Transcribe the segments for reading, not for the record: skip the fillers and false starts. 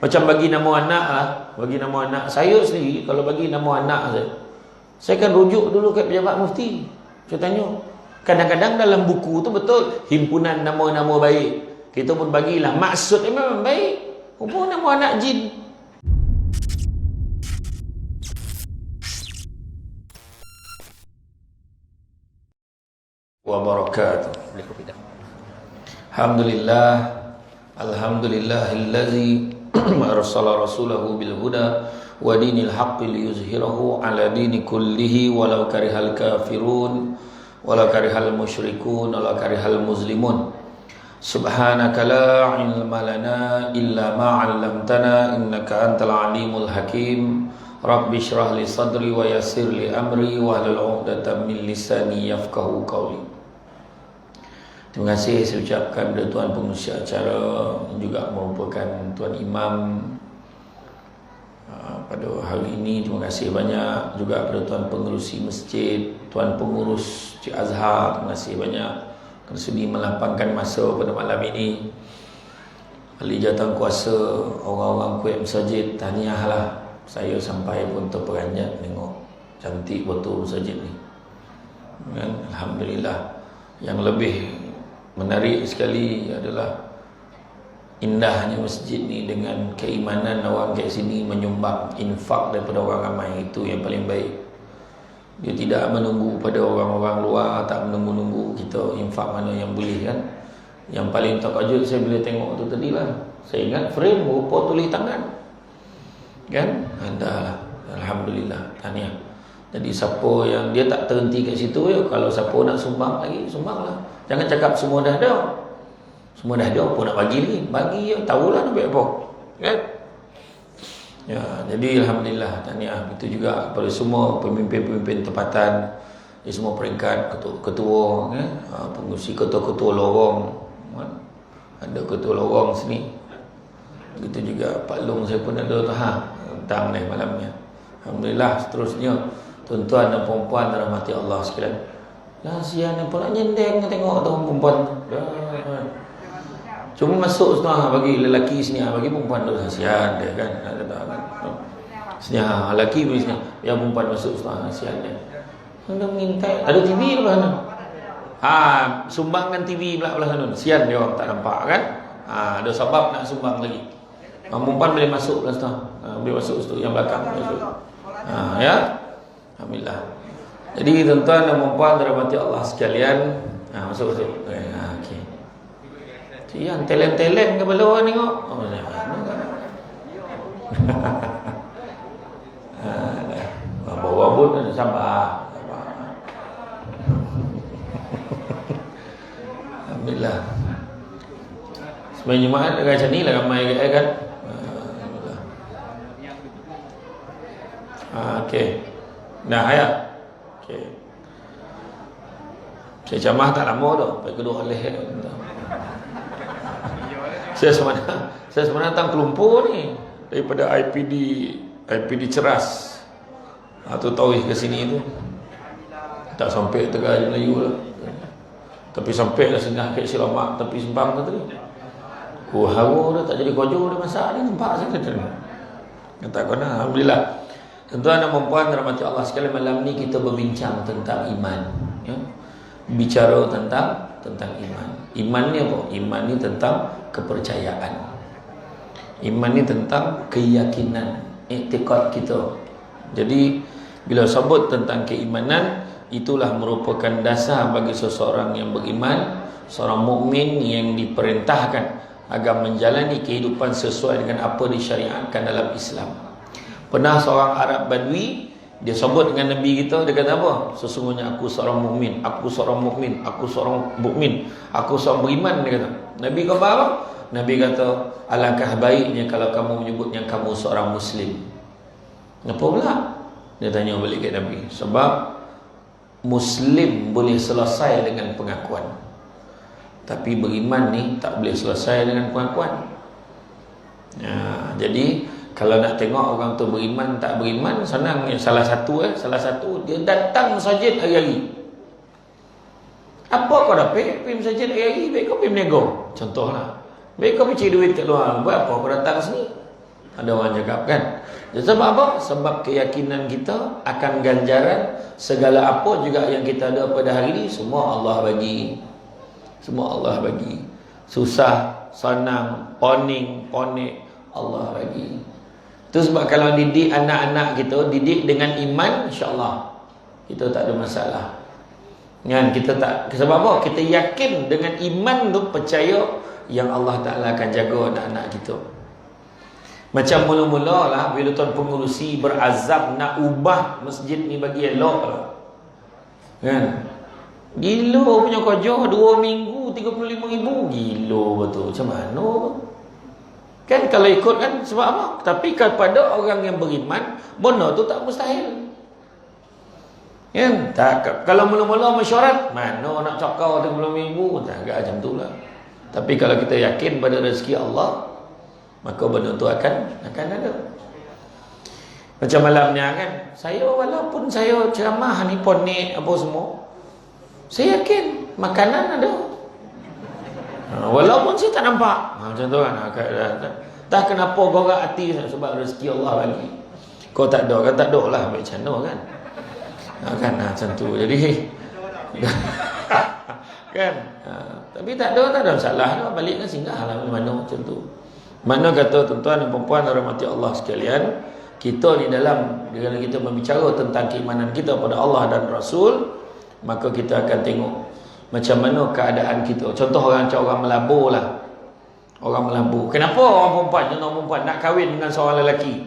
Macam bagi nama anak lah, bagi nama anak saya sendiri, kalau bagi nama anak saya akan rujuk dulu kat pejabat mufti. Saya tanya, kadang-kadang dalam buku tu betul himpunan nama-nama baik, kita pun bagilah maksudnya memang baik, rupa nama anak jin. Wabarakatuh. Alhamdulillah, alhamdulillahillazi arsala rasulahu bil huda wa dinil haqqi liyuzhirahu ala dini kullihi walau karihal kafirun walau karihal musyrikun walau karihal muslimun. Subhanaka la ilma lana illa ma 'allamtana innaka antal alimul hakim. Rabbi shrah li sadri wa yassir li amri wa hlul 'uqdatam min lisani yafqahu qawli. Terima kasih saya ucapkan kepada Tuan Pengurusi acara, juga merupakan Tuan Imam pada hari ini. Terima kasih banyak juga kepada Tuan Pengerusi Masjid, Tuan Pengurus Cik Azhar. Terima kasih banyak kerana sudi melapangkan masa pada malam ini. Ahli jawatankuasa, orang-orang kuat masjid, tahniahlah. Saya sampai pun terperanjat tengok cantik betul masjid ni. Alhamdulillah. Yang lebih menarik sekali adalah indahnya masjid ni dengan keimanan orang kat sini menyumbang infak daripada orang ramai. Itu yang paling baik. Dia tidak menunggu pada orang-orang luar, tak menunggu-nunggu kita infak mana yang boleh kan. Yang paling terkejut saya bila tengok tu tadi lah, saya ingat frame rupa tulis tangan kan. Dah, alhamdulillah, tahniah. Jadi siapa yang dia tak terhenti kat situ ya, kalau siapa nak sumbang lagi, sumbanglah. Jangan cakap semua dah ada. Semua dah ada apa nak bagi lagi? Bagi ya, tahulah nak buat apa. Kan? Ya, jadi alhamdulillah, tahniah. Itu juga kepada semua pemimpin-pemimpin tempatan di semua peringkat, ketua-ketua, kan? Pengurusi ketua-ketua lorong. Kan? Ada ketua lorong sini. Begitu juga Pak Long saya pun ada tentang ni malamnya. Alhamdulillah. Seterusnya tuan-tuan dan puan-puan rahmati Allah sekalian. Lah sian apa nak nyendeng tengok tu perempuan. Cuma masuk setengah bagi lelaki sini, bagi perempuan tu sian dia kan. Sini lelaki pun sini, yang perempuan masuk setengah sian dia. Hendak minta ada TV belah sana. Sumbangkan TV belah sana. Sian dia orang tak nampak kan. Ada sebab nak sumbang lagi. Perempuan boleh masuk belah setengah. Boleh masuk situ yang belakang masuk. Ya. Alhamdulillah. Jadi tuan-tuan dan puan-puan dirahmati Allah sekalian, masuk. Okey. Tu yang talent-talent ke bawah tengok. Bawa pun sabar. Alhamdulillah. Sembahyang Jumaat macam ni lah ramai kan. Alhamdulillah. Okey. Dah ya. Okay. Saya camah tak lama tu, sampai kedua oleh. Saya sebenarnya datang ke Lumpur ni daripada IPD Ceras atau Tauhid ke sini tu. Tak sampai Tegar Melayu lah. Tapi sampai dah sengah kat Siramak tepi Sembang tu tadi. Haru dah tak jadi kojo dah masak ni, nampak saya tadi. Kata kena alhamdulillah. Tuan-tuan dan puan-puan rahmati Allah sekalian, malam ni kita berbincang tentang iman, ya. Bicara tentang iman. Iman ni apa? Iman ni tentang kepercayaan. Iman ni tentang keyakinan, i'tiqad kita. Jadi bila sebut tentang keimanan, itulah merupakan dasar bagi seseorang yang beriman, seorang mukmin yang diperintahkan agar menjalani kehidupan sesuai dengan apa disyariatkan dalam Islam. Pernah seorang Arab Badui, dia sebut dengan Nabi kita, dia kata apa? Sesungguhnya aku seorang mukmin, aku seorang mukmin, aku seorang mukmin, aku seorang beriman, dia kata. Nabi kata apa? Nabi kata, alangkah baiknya kalau kamu menyebutnya kamu seorang muslim. Kenapa pula? Dia tanya balik ke Nabi. Sebab muslim boleh selesai dengan pengakuan, tapi beriman ni tak boleh selesai dengan pengakuan. Jadi kalau nak tengok orang tu beriman tak beriman, senang. Salah satu dia datang masjid hari-hari. Apa kau dah pergi masjid hari-hari? Baik kau pergi menego. Contohlah, baik kau pergi cari duit kat luar. Buat apa kau datang sini? Ada orang cakap kan. Sebab apa? Sebab keyakinan kita akan ganjaran segala apa juga yang kita ada pada hari ini, semua Allah bagi. Semua Allah bagi. Susah, senang, poning, ponik, Allah bagi. Itu sebab kalau didik anak-anak kita, didik dengan iman, insya-Allah kita tak ada masalah. Kan kita tak, sebab apa? Kita yakin dengan iman tu, percaya yang Allah Taala akan jaga anak-anak kita. Macam mula-mula lah bila tuan pengurusi berazam nak ubah masjid ni bagi elok lah. Kan? Gila punya kerja 2 minggu 35,000. Gila betul. Macam mana? Kan kalau ikut kan sebab apa? Tapi kepada orang yang beriman, benda tu tak mustahil. Kan? Tak, kalau mula-mula mesyuarat, mana nak cakap 30,000? Tak agak macam tu lah. Tapi kalau kita yakin pada rezeki Allah, maka benda tu akan ada. Macam malamnya kan, saya walaupun saya ceramah ni ponik apa semua, saya yakin makanan ada. Walaupun saya tak nampak. Macam tu kan. Tak kenapa gorak hati sebab rezeki Allah bagi. Kau tak ada, kan tak ada lah baik macam kan. Kan macam tu. Jadi kan. Tapi tak ada masalah dah. Balik kan singgah lah mana macam tu. Mana kata tuan-tuan dan puan-puan rahmati Allah sekalian, kita ni dalam bila kita berbicara tentang keimanan kita pada Allah dan Rasul, maka kita akan tengok macam mana keadaan kita. Contoh orang melabur lah. Orang melabur. Kenapa orang perempuan nak kahwin dengan seorang lelaki?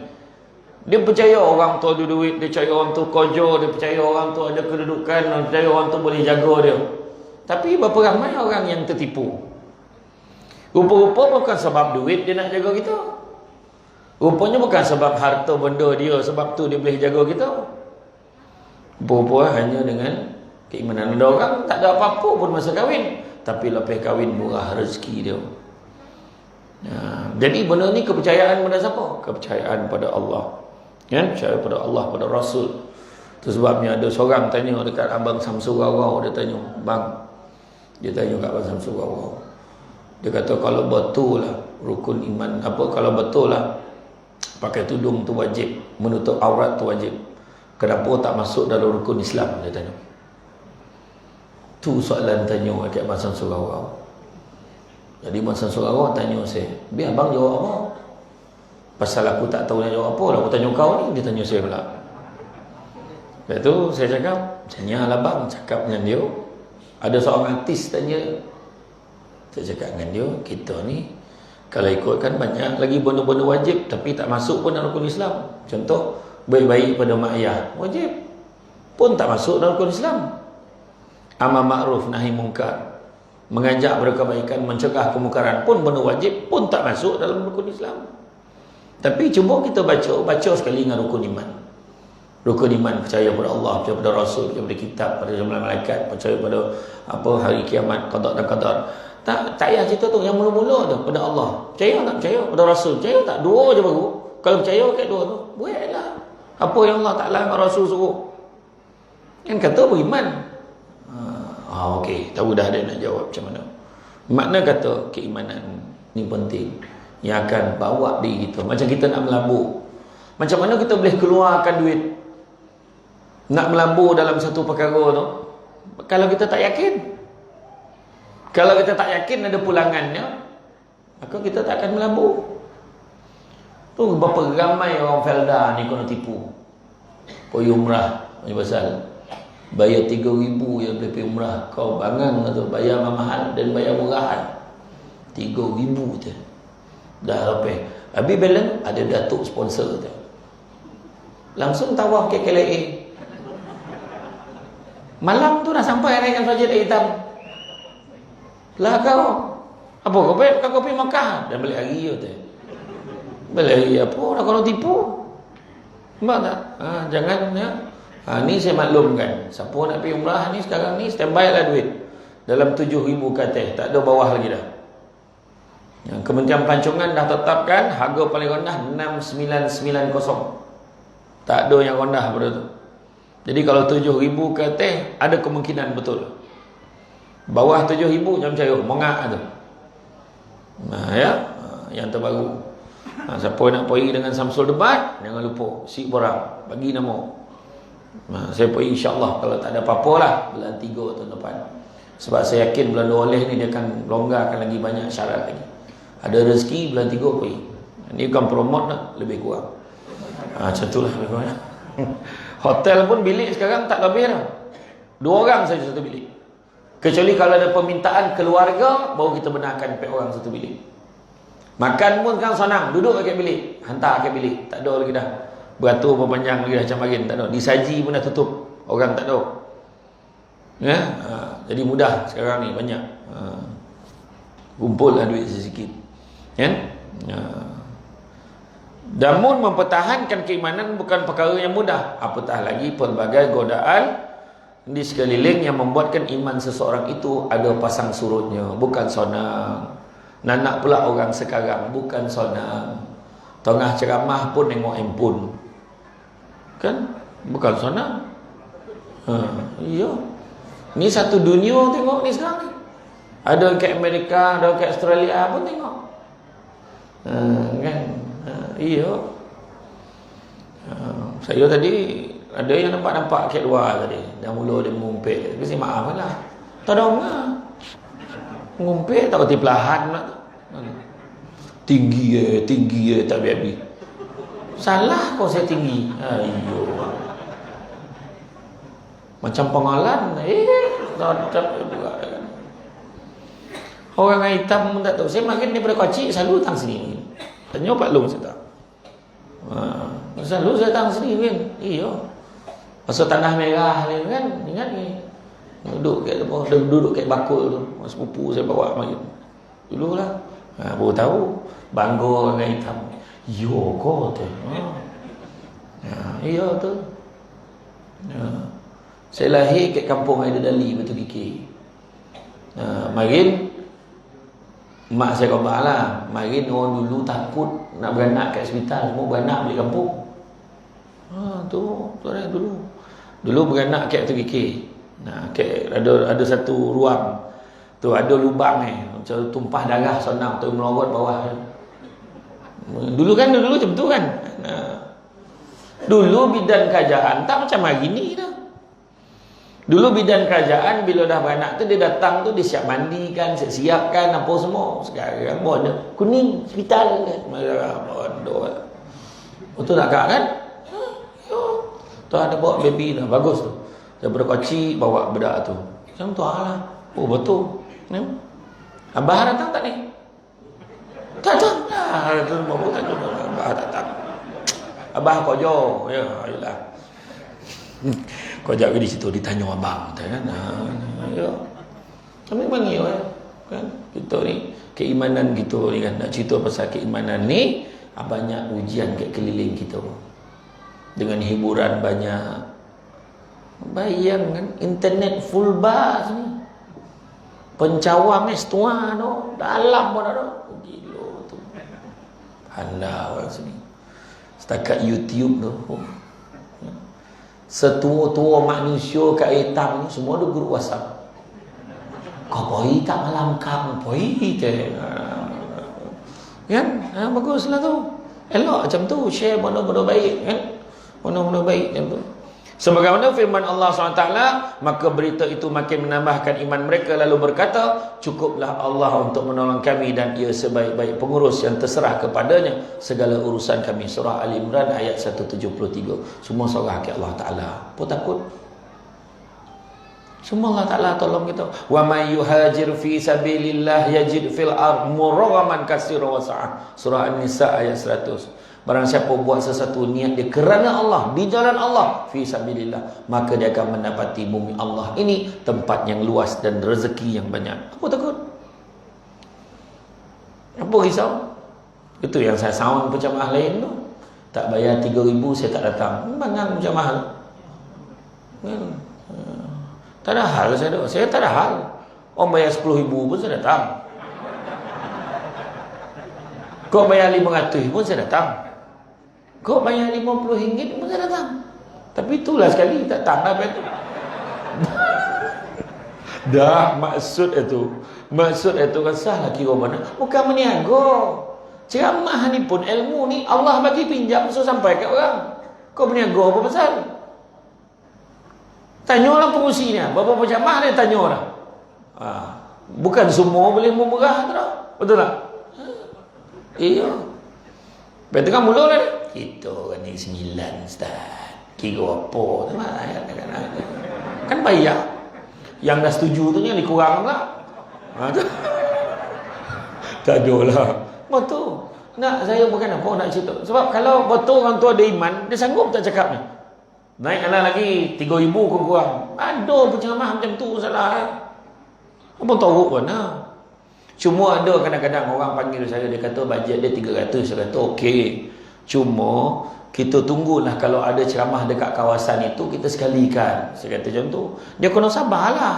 Dia percaya orang tu ada duit, dia percaya orang tu kerja, dia percaya orang tu ada kedudukan, dia percaya orang tu boleh jaga dia. Tapi berapa ramai orang yang tertipu. Rupa-rupa bukan sebab duit dia nak jaga kita. Rupanya bukan sebab harta benda dia, sebab tu dia boleh jaga kita. Rupa-rupa hanya dengan keimanan. Ada orang tak ada apa-apa pun masa kahwin, tapi lepas kahwin murah rezeki dia. Jadi benda ni kepercayaan pada siapa? Kepercayaan pada Allah. Kan? Percaya pada Allah, pada Rasul. Itu sebabnya ada seorang tanya dekat Abang Samsul Rawau, dia tanya, "Bang," dia tanya kat Abang Samsul Rawau. Dia kata kalau betul lah rukun iman, kalau betul lah pakai tudung tu wajib, menutup aurat tu wajib, kenapa tak masuk dalam rukun Islam? Dia tanya. Tu soalan tanya dekat Abang Samsul Rawau. Jadi Abang Samsul Rawau tanya saya, "Biar abang jawab apa? Pasal aku tak tahu nak jawab apa lah, aku tanya kau ni." Dia tanya saya pula. Lepas tu saya cakap, "Tanyalah bang," cakap dengan dia. Ada seorang artis tanya, saya cakap dengan dia, kita ni kalau ikutkan banyak lagi benda-benda wajib tapi tak masuk pun dalam rukun Islam. Contoh, baik-baik pada mak ayah, wajib pun tak masuk dalam rukun Islam. Amar ma'ruf nahi mungkar, mengajak pada kebaikan, mencegah kemungkaran pun benda wajib, pun tak masuk dalam rukun Islam. Tapi cuba kita baca sekali dengan rukun iman. Rukun iman, percaya pada Allah, percaya pada Rasul, percaya pada kitab, pada jumlah malaikat, percaya pada hari kiamat, qada dan qadar. Tak payah cerita tu, yang mula-mula tu pada Allah. Percaya tak percaya? Pada Rasul, percaya tak? Dua je baru. Kalau percaya kat dua tu, buatlah apa yang Allah Ta'ala dan Rasul suruh. Kan kata beriman. Okey, tahu dah dia nak jawab macam mana. Makna kata keimanan ni penting, yang akan bawa diri kita. Macam kita nak melabur, macam mana kita boleh keluarkan duit nak melabur dalam satu perkara tu kalau kita tak yakin? Kalau kita tak yakin ada pulangannya, maka kita tak akan melabur. Tu berapa ramai orang Felda ni kena tipu. Pergi umrah, macam pasal bayar 3,000 yang boleh pergi umrah. Kau bangang tu, bayar mahal dan bayar murahan. 3,000 je. Dah lepas. Habis balance ada datuk sponsor tu. Langsung tawaf ke KLA. Malam tu dah sampai naikkan Fajr hitam. Lah kau apa kau pergi Makkah dan balik hari tu. Balik hari apa dah kalau tipu. Nampak tak? Jangan ya. Ni saya maklumkan. Siapa nak pergi umrah ni sekarang ni standby lah duit. Dalam 7,000 ke atas, tak ada bawah lagi dah. Yang Kementerian Pelancongan dah tetapkan harga paling rendah 6,990. Tak ada yang rendah pada tu. Jadi kalau 7,000 ke atas ada kemungkinan betul. Bawah 7,000 jangan percaya, mengak tu. Ya, yang terbaru. Siapa nak pergi dengan Samsul Debat, jangan lupa si borang bagi nama. Saya pergi insya-Allah kalau tak ada apa-apa lah bulan 3 tahun depan. Sebab saya yakin bulan 2 oleh ni dia akan longgarkan lagi banyak syarat lagi. Ada rezeki bulan 3 pergi. Ini bukan promote lah, lebih kurang. Macam itulah lebih kurang. Hotel pun bilik sekarang tak lebih dah. 2 orang saja satu bilik. Kecuali kalau ada permintaan keluarga, baru kita benarkan 4 orang satu bilik. Makan pun sekarang senang, duduk kat bilik, hantar kat bilik, tak ada lagi dah. Beratur berpanjang lagi dah macam marin, tak ada. Disaji pun dah tutup, orang tak ada. Ya? Jadi mudah sekarang ni, banyak. Kumpullah duit sedikit. Ya? Namun mempertahankan keimanan bukan perkara yang mudah. Apatah lagi pelbagai godaan di sekeliling yang membuatkan iman seseorang itu ada pasang surutnya. Bukan sonang. Nanak pula orang sekarang, bukan sonang. Tengah ceramah pun tengok handphone. Kan? Bukan sonang. Iya. Ni satu dunia tengok ni sekarang ni. Ada kat Amerika, ada kat Australia pun tengok. Kan? Iya. Saya tadi ada yang nampak-nampak kat luar tadi. Dah mula dia mengumpet. Kasi maaf lah. Tak ada orang. Mengumpet tak berarti pelahan pula tu. Tinggi tak habis-habis. Salah kau saya tinggi. Ayo. Macam pengalan. Tak juga. Orang hitam pun tak tahu. Saya makin daripada kecil selalu datang sini. Tanya Pak Long saya tak. Selalu saya datang sini kan. Iya. Masa tanah merah ni kan. Ingat ni. Duduk kat bakul tu. Sepupu saya bawa makin. Dulu lah. Baru tahu. Bangga orang hitam. Yo kau tu. Iya tu. Saya lahir kat kampung Aida Dali, Batu Kikir. Makin mak saya khabar lah. Makin orang dulu takut nak beranak kat hospital. Semua beranak balik kampung. Tu orang dulu. Dulu beranak kat Batu Kikir. Ada satu ruang. Tu ada lubang macam tumpah darah sonang tu melorot bawah. Dulu macam tu kan. Dulu bidan kerajaan tak macam hari ni dah. Dulu bidan kerajaan bila dah beranak tu dia datang tu dia siap mandikan, siapkan apa semua. Sekarang pun ada kuning hospital kan. Bodoh. Betul tak kak kan? Tu ada bawa baby dah bagus tu. Daripada kecil bawa bedak tu. Macam tu lah. Oh betul. Abah datang tak ni? Tak datang. Abah datang. Abah kau jauh. Ya, ayolah. Kau jaga di situ ditanya abang kan. Ya. Kami panggil kan. Kita ni keimanan kita ni kan nak cerita pasal keimanan ni banyak ujian kat keliling kita. Dengan hiburan banyak. Bayangkan internet full bar ni. Pencawang setua tu dalam pun ada. Gila tu. Halau orang sini. Setakat YouTube tu. Setua-tua manusia kat hitam ni semua ada grup WhatsApp. Kau pergi tak malam kamu pergi je. Kan? Baguslah tu. Elok macam tu. Share benda-benda baik kan. Benda-benda baik macam tu. Sebagaimana firman Allah SWT, maka berita itu makin menambahkan iman mereka lalu berkata, cukuplah Allah untuk menolong kami dan ia sebaik-baik pengurus yang terserah kepadanya segala urusan kami. Surah Al-Imran ayat 173. Semua serah ke Allah Ta'ala. Apa takut? Semua Allah Ta'ala tolong kita. Wa may yuhajir fi sabilillah yajid fil ard muraghaman katsiran wa sa'ah. Surah An-Nisa ayat 100. Barang siapa buat sesuatu niat dia kerana Allah, di jalan Allah, fi sabilillah, maka dia akan mendapati bumi Allah ini tempat yang luas dan rezeki yang banyak. Apa takut? Apa risau? Itu yang saya sound penceramah lain tu. Tak bayar 3,000 saya tak datang. Bangang penceramah. Tak ada hal saya tak ada hal. Orang bayar 10,000 pun saya datang. Kau bayar 500 pun saya datang. Kau bayar RM50 pun saya datang. Tapi itulah sekali tak datang apa itu. Dah maksud itu. Maksud itu kan salah kira mana. Bukan meniaga. Ceramah ni pun, ilmu ni Allah bagi pinjam, so sampai kat orang. Kau berniaga apa pasal? Tanya orang pengusi ni, berapa ceramah dia tanya orang. Bukan semua boleh memerah tu dah. Betul tak? Iya. Lepas tengah mula lah dia. Kita kan ni 9 Ustaz. Kira apa? Kan bayar. Yang dah setuju tu yang dikurang pula. Tak ada lah. Betul. Nak saya bukan apa nak cerita. Sebab kalau betul orang tu ada iman, dia sanggup tak cakap ni. Naik anak lagi 3,000 kurang. Ada penceramah macam tu salah. Apa tahu pun lah. Cuma ada kadang-kadang orang panggil saya, dia kata bajet dia 300. Saya kata okey. Cuma kita tunggulah kalau ada ceramah dekat kawasan itu, kita sekalikan. Saya kata macam tu. Dia kena sabarlah.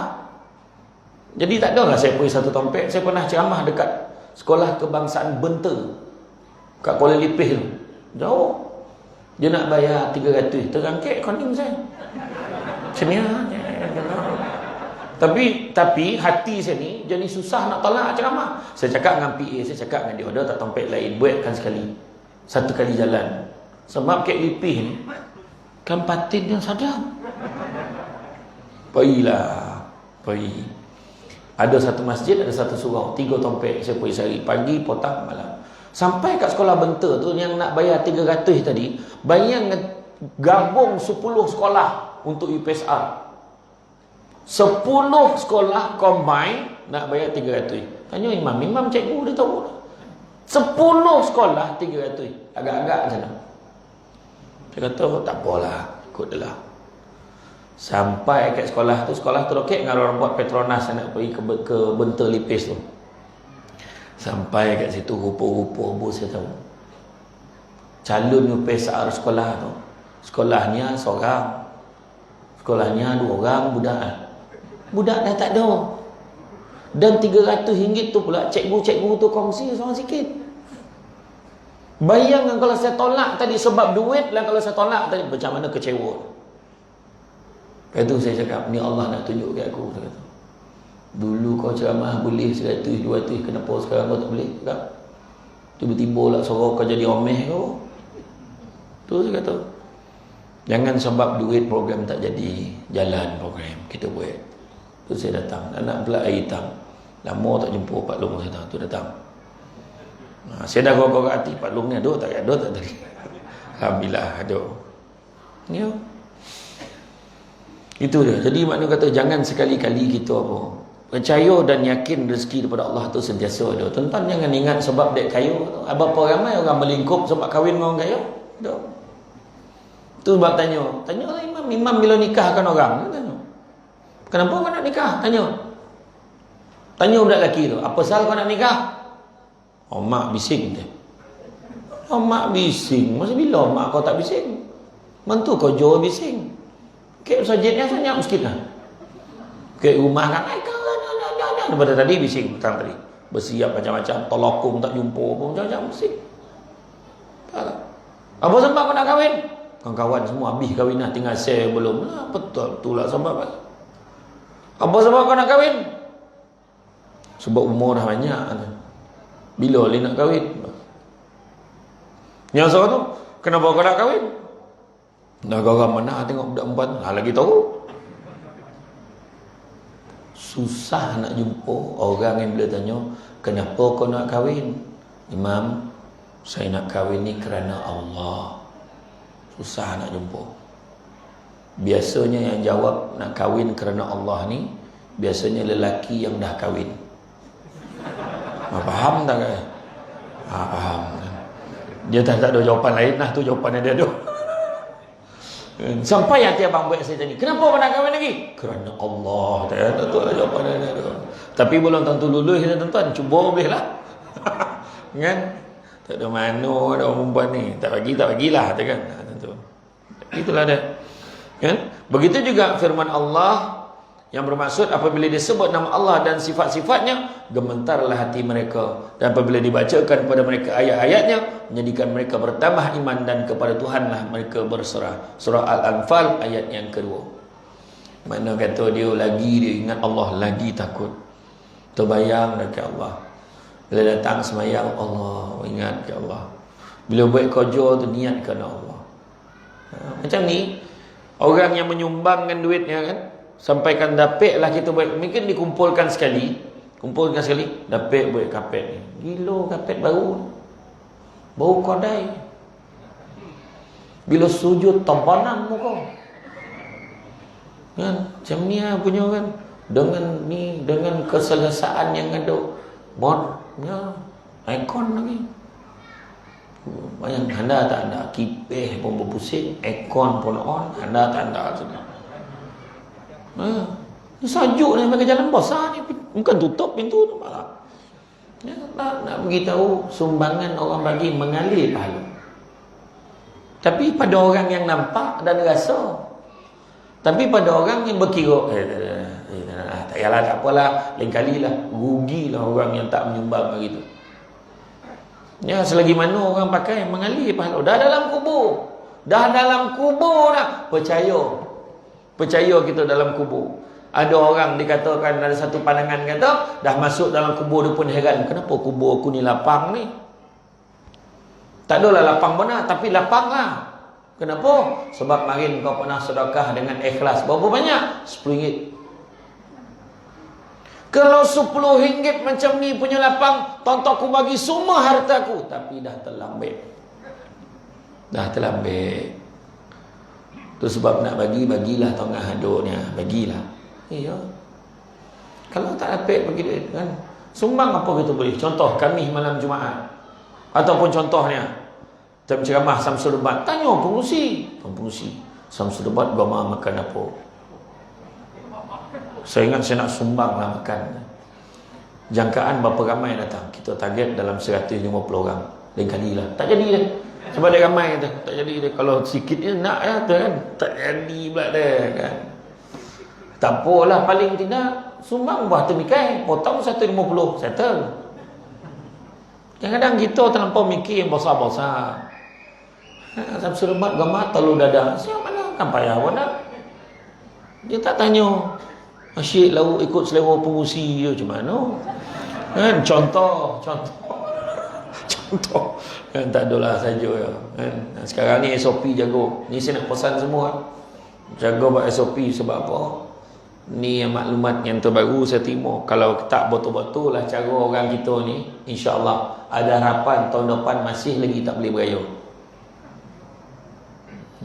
Jadi tak adalah saya pergi satu tompek. Saya pernah ceramah dekat sekolah kebangsaan Benter kat Kuala Lipih tu. Jauh. Dia nak bayar 300. Terangkit koning saya. Sini lah. Tapi hati saya ni jadi susah nak tolak ceramah. Saya cakap dengan PA, saya cakap dengan dia, ada tak tompek lain, buatkan sekali. Satu kali jalan. Sebab Kek Lipih ni kan patin yang sadam. Pergilah. Pergi. Ada satu masjid, ada satu surau, 3 tompek saya pergi sehari, pagi, petang, malam. Sampai kat sekolah Benter tu yang nak bayar 300 tadi, bayang gabung 10 sekolah untuk UPSR. 10 sekolah combine nak bayar 300. Tanya imam cikgu dia tahu. 10 sekolah 300. Agak-agak macam mana? Dia kata tak apalah, ikut dia lah. Sampai kat sekolah tu roket dengan orang buat Petronas nak pergi ke Benter Lipis tu. Sampai kat situ rupa-rupa bos saya tahu. Calon UPSR sekolah tu, sekolahnya seorang, sekolahnya 2 orang budak dah tak ada. Dan RM300 tu pula cikgu-cikgu tu kongsi seorang sikit. Bayangkan kalau saya tolak tadi sebab duit lah, kalau saya tolak tadi macam mana kecewa. Lepas tu saya cakap, ni Allah nak tunjuk kat aku. Saya kata, dulu kau ceramah boleh 100, 200, kenapa sekarang kau tak boleh? Tak. Tiba-tiba lah suruh kau jadi omeh kau. Tu saya kata, jangan sebab duit program tak jadi, jalan program kita buat. Tu saya datang, anak pula air hitam. Lama tak jumpa Pak Long, saya tahu tu datang. Saya dah gogok hati, Pak Long ni ada tak tadi. Alhamdulillah ada. Ya. Itu dia. Jadi makna kata jangan sekali-kali kita apa, percaya dan yakin rezeki daripada Allah tu sentiasa ada. Tuan-tuan jangan ingat sebab dek kaya tu. Berapa ramai orang melingkup sebab kahwin dengan orang kaya? Tak. Tu sebab tanya lah imam bila nikahkan orang, tanya. Kenapa kau nak nikah? Tanya budak lelaki tu, apa pasal kau nak nikah? Oh, mak bising dia. Oh, mak bising. Masa bila mak kau tak bising? Mantu kau jauh bising. Kek sajidnya sanyak miskin lah. Kek rumah kan, daripada tadi bising, petang tadi. Bersiap macam-macam, tolokung tak jumpa pun, macam-macam bising. Apa sebab kau nak kahwin? Kawan-kawan semua habis kahwin lah, tinggal share belum. Betul, itulah sebab. Apa sebab kau nak kahwin? Sebab umur dah banyak. Bila dia nak kahwin? Yang seorang tu, kenapa kau nak kahwin? Negara mana tengok budak perempuan? Lagi tahu. Susah nak jumpa orang yang bila tanya, kenapa kau nak kahwin? Imam, saya nak kahwin ni kerana Allah. Susah nak jumpa. Biasanya yang jawab nak kahwin kerana Allah ni, biasanya lelaki yang dah kahwin. Faham tak? Faham. Dia tak ada jawapan lain lah, tu jawapan dia ada. Sampai hati abang buat saya tadi, kenapa abang nak kahwin lagi? Kerana Allah. Tu lah jawapan dia ada. Tapi belum tentu lulus ya tuan-tuan, cuba boleh lah. Kan? Tak ada mana ada orang perempuan ni, tak bagilah kan. Tentu. Itulah dia. Kan? Begitu juga firman Allah yang bermaksud apabila disebut nama Allah dan sifat-sifatnya, gemetarlah hati mereka, dan apabila dibacakan kepada mereka ayat-ayatnya, menjadikan mereka bertambah iman, dan kepada Tuhanlah mereka berserah. Surah Al-Anfal ayat yang kedua. Mana kata dia ingat Allah, lagi takut, terbayang dekat Allah. Bila datang semayang, Allah, ingat ke Allah. Bila buat kerja tu niat kerana Allah. Macam ni, orang yang menyumbangkan duitnya kan, sampaikan dapat lah kita buat, mungkin dikumpulkan sekali, dapat buat kapet ni. Gila kapet baru, bau kodai. Bila sujud terpanam muka. Kan, macam ni lah punya kan. Dengan keselesaan yang ada. Ya, ikon lagi. Bayang anda tak ada kipas pun berpusing, aircon pun on, anda tak ada sudah. Sajuk ni pakai jalan besar ni, bukan tutup pintu tu malah. Ya, nak beritahu sumbangan orang bagi mengalir pahala. Tapi pada orang yang nampak dan rasa. Tapi pada orang yang berkira, tak payahlah, tak apalah, lain kali lah, rugilah orang yang tak menyumbang begitu. Ya, selagi mana orang pakai mengalir pahala. Dah dalam kubur dah. Percaya kita dalam kubur. Ada orang dikatakan, ada satu pandangan kata, dah masuk dalam kubur dia pun heran, kenapa kubur aku ni lapang ni? Tak adalah lapang benar, tapi lapang lah. Kenapa? Sebab marin kau pernah sedekah dengan ikhlas. Berapa banyak? RM10. Kalau RM10 macam ni punya lapang, tonton aku bagi semua hartaku. Tapi dah terlambat. Tu sebab nak bagilah tengah haduknya. Bagilah. Ya. Kalau tak dapat bagi duit kan. Sumbang apa kita boleh? Contoh kami malam Jumaat. Ataupun contohnya ceramah Samsul Debat. Tanya pengurusi. Samsul Debat goma makan apa? Saya ingat saya nak sumbang lah makan. Jangkaan berapa ramai datang? Kita target dalam 150 orang. Lain kali lah. Tak jadi dah. Sebab dia ramai kata. Tak jadi dah. Kalau sikit dia nak lah tu kan. Tak jadi pula dah kan. Tak apalah, paling tidak sumbang buah temikai. Potong 150. Settle. Kadang-kadang kita terlampau mikir yang besar-besar. Samsul Debat gamat telur dadah. Siapa mana? Kan payah pun dah. Dia tak tanya. Asyik lauk ikut selera pengurusi je macam mana kan, contoh kan, tak adalah saja kan. Sekarang ni SOP jago ni, saya nak pesan semua jaga buat SOP. Sebab apa? Ni yang maklumat yang terbaru saya terima. Kalau tak betul-betul lah cara orang kita ni, insya-Allah ada harapan tahun depan masih lagi tak boleh beraya.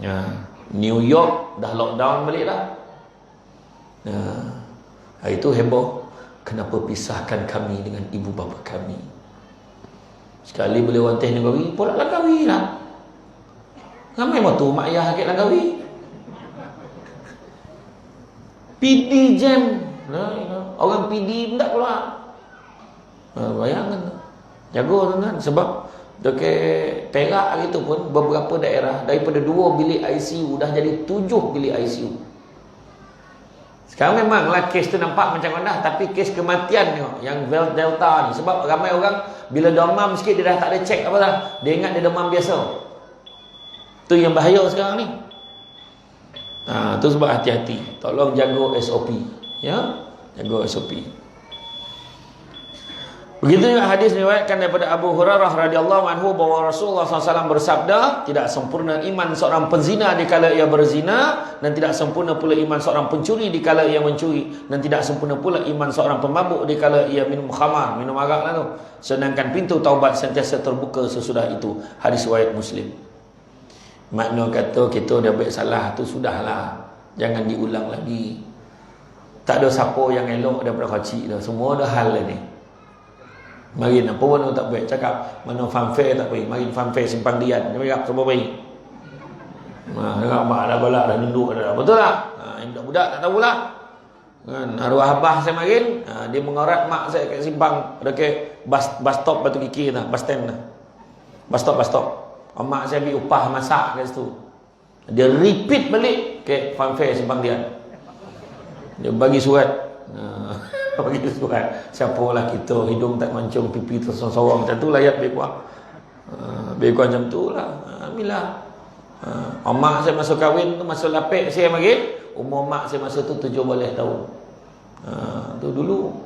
Ya, New York dah lockdown balik dah. Itu heboh. Kenapa pisahkan kami dengan ibu bapa kami? Sekali boleh wantih Langkawi, pula Langkawi lah. Ramai waktu mak ayah sakit Langkawi. PD jam. Orang PD pun tak pula. Bayangkan. Jaga tuan-tuan. Sebab dekat Perak gitu pun, beberapa daerah daripada 2 bilik ICU dah jadi 7 bilik ICU. Sekarang memanglah kes tu nampak macam rendah, tapi kes kematian ni yang Delta ni, sebab ramai orang bila demam sikit dia dah tak ada cek apa dah. Dia ingat dia demam biasa. Tu yang bahaya sekarang ni. Tu sebab hati-hati. Tolong jaga SOP, ya. Jaga SOP. Begitu juga hadis diriwayatkan daripada Abu Hurairah radhiyallahu anhu bahawa Rasulullah SAW bersabda, tidak sempurna iman seorang penzina dikala ia berzina, dan tidak sempurna pula iman seorang pencuri dikala ia mencuri, dan tidak sempurna pula iman seorang pemabuk dikala ia minum khamar, minum arak lah tu. Sedangkan pintu taubat sentiasa terbuka sesudah itu. Hadis riwayat Muslim. Makna kata kita dah buat salah tu sudahlah, jangan diulang lagi. Tak ada siapa yang elok daripada kecil dah. Semua dah hal lah ni. Mari apa pun tak baik cakap mana fanfare tak baik, mari fanfare simpang dian dia cakap apa baik. Mak dah balak dah duduk dah, betul tak? Budak-budak tak tahulah kan. Arwah abah saya marin, dia mengorat mak saya kat simpang dekat bus stop Batu Kiki dah, bus stand dah, bus stop. Mak saya ambil upah masak kat situ, dia repeat balik ke fanfare simpang dian, dia bagi surat. Bagi surat, siapalah kita hidung tak mancung, pipi tersorong macam tu lah ayat lebih kurang. Macam tu lah. Alhamdulillah. Mak saya masa kahwin tu, masa lapik saya mari, umur mak saya masa tu 17 tahun. Tu dulu.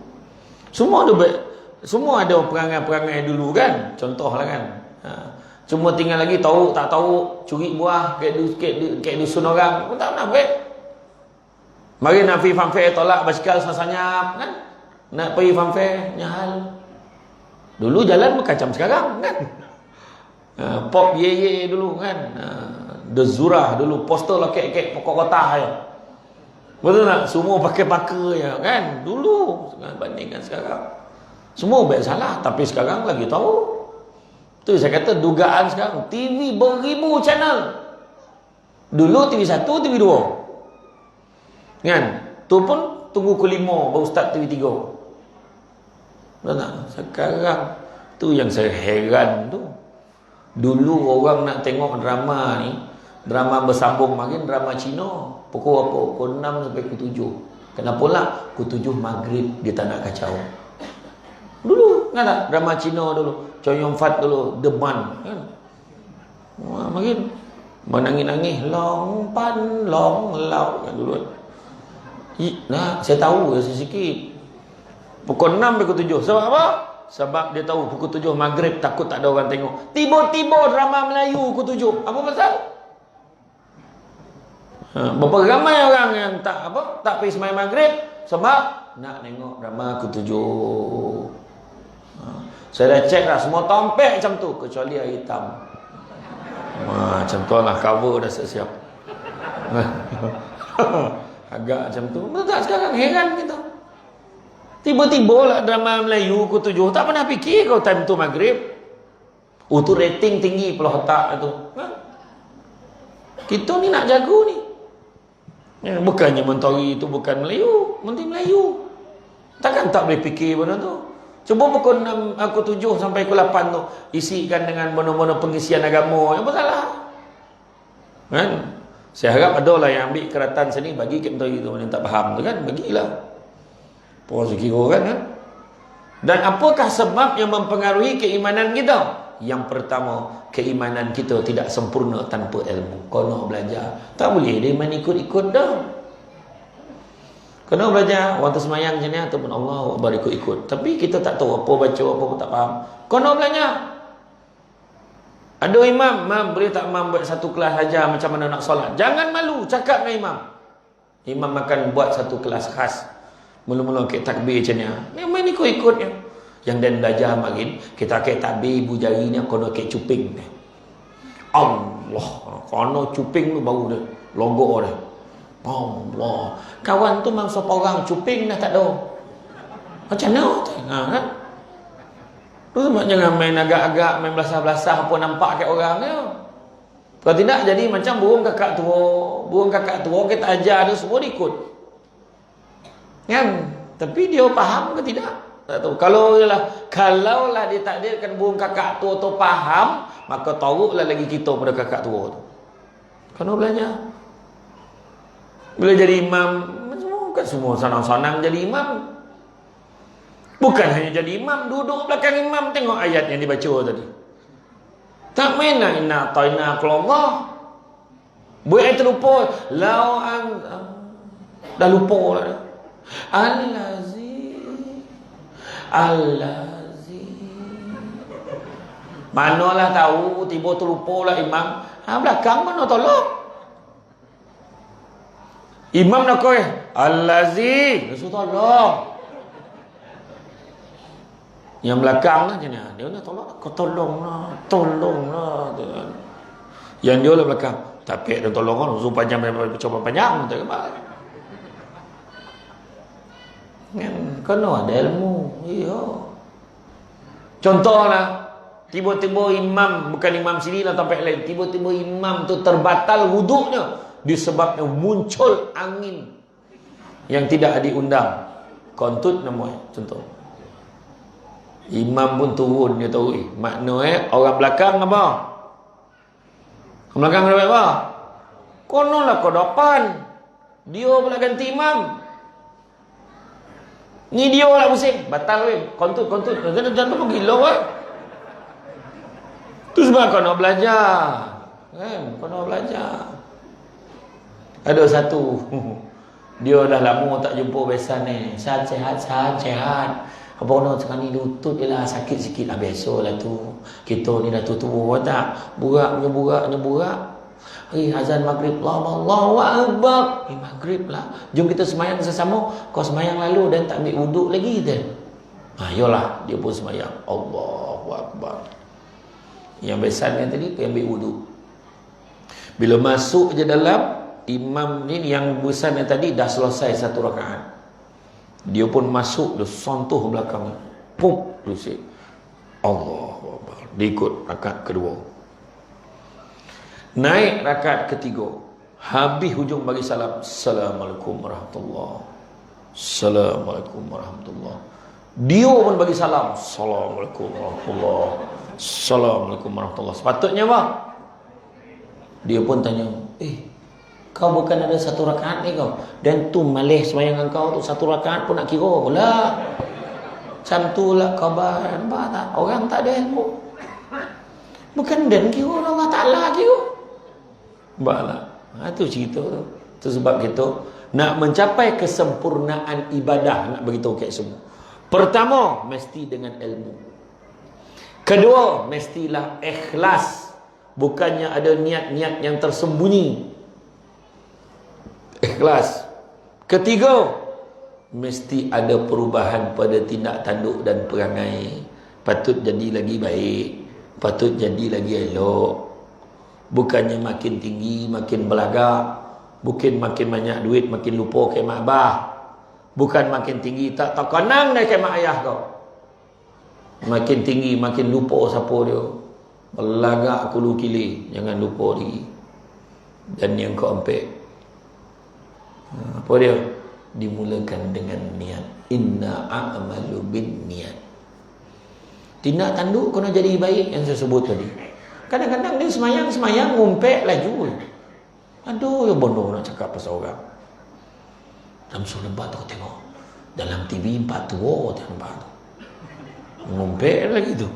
Semua tu baik. Semua ada perangai-perangai dulu kan. Contohlah kan. Cuma tinggal lagi tahu tak tahu curi buah kat dusun orang pun tak pernah buat. Mari nak pergi fanfare tolak basikal sasanyap kan. Nak pergi fanfare nyahal. Dulu jalan berkacam sekarang kan. Pop ye dulu kan. The Zurah dulu poster lah kek pokok kota ya. Betul tak? Semua pakai ya kan. Dulu bandingkan sekarang. Semua baik salah tapi sekarang lagi tahu. Tu saya kata dugaan sekarang TV beribu channel. Dulu TV 1, TV 2. Kan? Tu pun tunggu ke 5 baru start TV 3. Betul tak? Sekarang tu yang saya heran tu. Dulu orang nak tengok drama ni, drama bersambung makin drama Cina. Pukul apa? Pukul 6 sampai pukul 7. Kenapa lah? Pukul 7 maghrib dia tak nak kacau. Dulu kan tak? Drama Cina dulu. Choi Yong Fat dulu, The Man kan. Wah, makin menangis-nangis long pan long lau kan dulu. Nah, saya tahu sikit. Pukul 6 pukul 7. Sebab apa? Sebab dia tahu pukul 7 maghrib takut tak ada orang tengok. Tiba-tiba drama Melayu pukul 7. Apa pasal? Berapa ramai orang yang tak pergi sembahyang maghrib sebab nak tengok drama pukul 7. Saya dah cek dah semua tompek macam tu kecuali air hitam. Macam tu lah cover dah siap. Agak macam tu. Betul tak sekarang heran kita. Tiba-tiba lah drama Melayu pukul 7. Tak pernah fikir kau time tu maghrib. Tu rating tinggi pula otak tu. Kita ni nak jago ni. Bukannya Mentari itu bukan Melayu, Menteri Melayu. Takkan tak boleh fikir benda tu. Cuba pukul 6, pukul 7 sampai pukul 8 tu isikan dengan benda-benda pengisian agama. Apa salah? Kan? Saya harap ada lah yang ambil keratan sini bagi ke Menteri tu yang tak faham tu kan, bagilah. Puas kira kan? Dan apakah sebab yang mempengaruhi keimanan kita? Yang pertama, keimanan kita tidak sempurna tanpa ilmu. Kau nak belajar, tak boleh dia main ikut-ikut dah. Kena belajar waktu semayang macam ni ataupun Allah Akbar ikut-ikut. Tapi kita tak tahu apa baca, apa pun tak faham. Kena belajar. Ada imam, boleh tak imam buat satu kelas ajar macam mana nak solat? Jangan malu cakap dengan imam. Imam akan buat satu kelas khas. Mula-mula ke takbir macam ni. Main ikut-ikutnya. Yang dan belajar makin, kita ke takbir ibu jari ni kena ke cuping ni. Allah, kena cuping tu baru dia logo dia. Allah. Kawan tu mangsa orang cuping dah tak ada. Macam mana? Kan? Tu sebab jangan main agak-agak, main belasah-belasah pun nampak kat orang dia. Kalau tidak jadi macam burung kakak tua. Burung kakak tua kita ajar dia semua ikut. Kan? Tapi dia faham ke tidak? Tak tahu. Kalau lah ditakdirkan burung kakak tua tu faham, maka taruhlah lagi kita pada kakak tua tu. Kena belajar. Bila jadi imam, bukan semua senang-senang jadi imam. Bukan hanya jadi imam, duduk belakang imam tengok ayat yang dibaca tadi. Tak main nak inna ta'ina Allah. Buat yang terlupa. Dah lupa lah. Al-Lazi. Manalah tahu, tiba terlupa lah imam. Belakang mana tolong. Imam nak kau Al-Lazi Rasulullah. Yang belakang lah macam ni. Dia nak tolong. Kau tolonglah. Yang dia lah belakang. Tapi dia tolong kan. Usul panjang coba panjang. Tak kemana. Kena ada ilmu. Ya. Contohlah. Tiba-tiba imam. Bukan imam sini lah tempat lain. Tiba-tiba imam tu terbatal wuduknya. Disebabnya muncul angin yang tidak diundang. Kontut namanya contoh. Imam pun turun dia tahu makna orang belakang apa? Orang belakang ada apa? Konolah kau depan. Dia pula ganti imam. Ni dia lah pusing. Batal weh. Kontut. Jangan gila weh. Tu sebab kau nak belajar. Kan? Kau nak belajar. Ada satu dia dah lama tak jumpa besan ni. Sehat. Apa orang sekarang ni lutut je lah sakit sikit lah. Biasalah tu. Kita ni dah tua-tua tak. Burak. Azan maghrib. Allahu Akbar. Maghrib lah. Jom kita semayang sesama. Kau semayang lalu dan tak ambil wuduk lagi kita. Yolah. Dia pun semayang. Allahu Akbar. Yang besan yang tadi pergi ambil wuduk. Bila masuk je dalam, imam ni yang besan yang tadi dah selesai satu rakaat. Dia pun masuk, dia sontoh belakang. Pum, dia Allahu Akbar. Dia ikut rakaat kedua. Naik rakaat ketiga. Habis hujung bagi salam. Assalamualaikum warahmatullahi. Assalamualaikum warahmatullahi. Dia pun bagi salam. Assalamualaikum warahmatullahi. Assalamualaikum warahmatullahi. Sepatutnya apa? Dia pun tanya, kau bukan ada satu rakaat ni kau? Dan tu malih semayang kau tu satu rakaat pun nak kira lah. Macam tu lah khabar. Nampak tak? Orang tak ada ilmu. Bukan dan kira Allah Ta'ala kira. Nampak tak? Itu cerita tu. Itu sebab kita nak mencapai kesempurnaan ibadah. Nak beritahu kat semua. Pertama, mesti dengan ilmu. Kedua, mestilah ikhlas. Bukannya ada niat-niat yang tersembunyi. Ikhlas. Ketiga, mesti ada perubahan pada tindak tanduk dan perangai. Patut jadi lagi baik, patut jadi lagi elok. Bukannya makin tinggi makin belagak, bukan makin banyak duit makin lupa ke mak abah, bukan makin tinggi tak kenang dah ke mak ayah kau. Makin tinggi makin lupa siapa dia. Belagak kulu kili, jangan lupa lagi. Dan yang keempat, apa dia? Dimulakan dengan niat. Inna a'malu bin niat. Tindak tanduk kena jadi baik yang saya sebut tadi. Kadang-kadang dia semayang ngumpet laju. Aduh, ya bodoh nak cakap pasal orang. Dalam sulembat tu tengok. Dalam TV 4 tua tengok tu. Ngumpet lagi tu.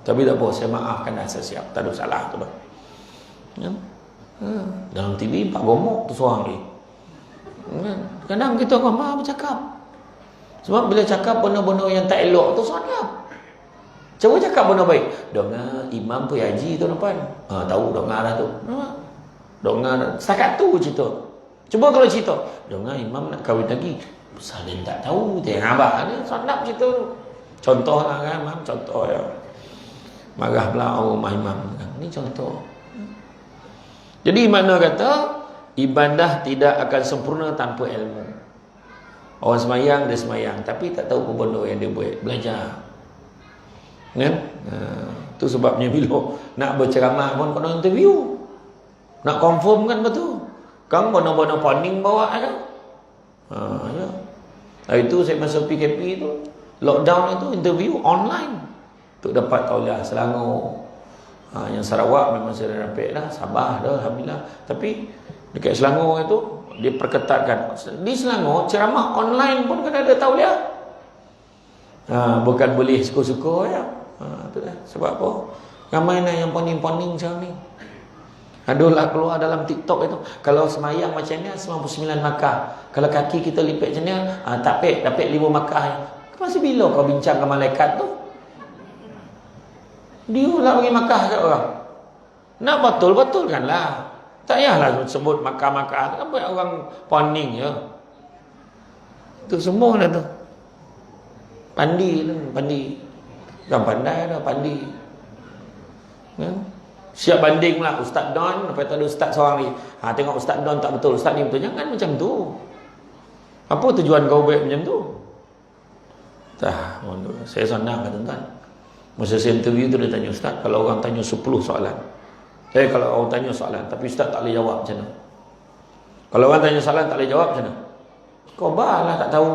Tapi tak apa, saya maafkan dah, saya siap. Tak ada salah tu bang. Ya? Dalam TV 4 gomok tu seorang ni. Kadang kita orang maaf bercakap. Sebab bila cakap benda-benda yang tak elok tu seorang. Cuba cakap benda baik. Dengar imam tu haji tu depan. Tahu dengar dah tu. Dengar setakat tu cerita. Cuba kalau cerita, dengar imam nak kahwin lagi. Salin tak tahu. Tengok abang ni sonap cerita tu. Contoh lah kan, imam contoh ya. Marah pula rumah imam. Ini contoh. Jadi makna kata ibadah tidak akan sempurna tanpa ilmu. Orang semayang, dia semayang. Tapi tak tahu apa benda yang dia buat. Belajar. Kan? Itu sebabnya bila nak berceramah pun kena interview. Nak confirm kan betul. Kang benda-benda poning bawa kan? Ya. Hari tu saya masuk PKP tu. Lockdown itu interview online. Untuk dapat tauliah Selangor. Yang Sarawak memang saya dah dapat dah. Sabah dah, Alhamdulillah. Tapi dekat Selangor itu dia perketatkan. Di Selangor ceramah online pun kena ada tauliah. Bukan boleh suka-suka ya. Itu dah. Sebab apa? Ramai nak yang poning-poning macam ni. Aduhlah keluar dalam TikTok itu. Kalau semayang macam ni 99 makah. Kalau kaki kita lipat macam ni tak dapat 5 makah. Masih bila kau bincang dengan malaikat tu? Dia lah bagi makah kat orang. Nak betul-betulkan lah. Tak payahlah sebut makah-makah. Apa orang poning je. Itu semua dah tu. Pandi tu. Pandi. Bukan pandai dah. Pandi. Ya? Siap banding lah. Ustaz Don. Lepas tu ada ustaz seorang ni. Tengok Ustaz Don tak betul. Ustaz ni betul. Jangan macam tu. Apa tujuan kau buat macam tu? Saya senang kan tuan-tuan. Masa saya interview tu dia tanya, Ustaz, kalau orang tanya 10 soalan. Kalau orang tanya soalan, tapi Ustaz tak boleh jawab macam mana? Kalau orang tanya soalan tak boleh jawab macam mana? Kau lah tak tahu.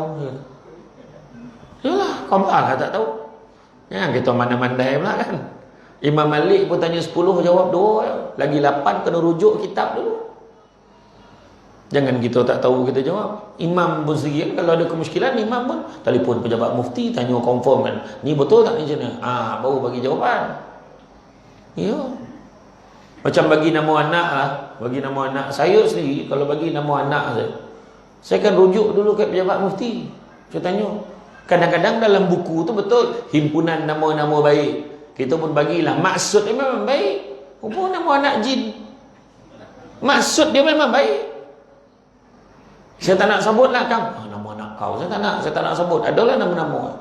Yalah, kau lah tak tahu. Jangan kita mana-mandai pula kan. Imam Malik pun tanya 10, jawab 2. Lagi 8 kena rujuk kitab dulu. Jangan kita tak tahu kita jawab. Imam pun sendiri kalau ada kemusykilan, imam pun telefon pejabat mufti, tanya confirm kan. Ni betul tak ni macam mana? Baru bagi jawapan. Ya. Macam bagi nama anak lah. Bagi nama anak. Saya sendiri kalau bagi nama anak saya akan rujuk dulu kat pejabat mufti. Saya tanya, Kadang-kadang dalam buku tu betul himpunan nama-nama baik. Kita pun bagilah maksud dia memang baik. Apa nama anak jin? Maksud dia memang baik. Saya tak nak sebutlah kau. Nama anak kau saya tak nak sebut. Adalah nama-nama.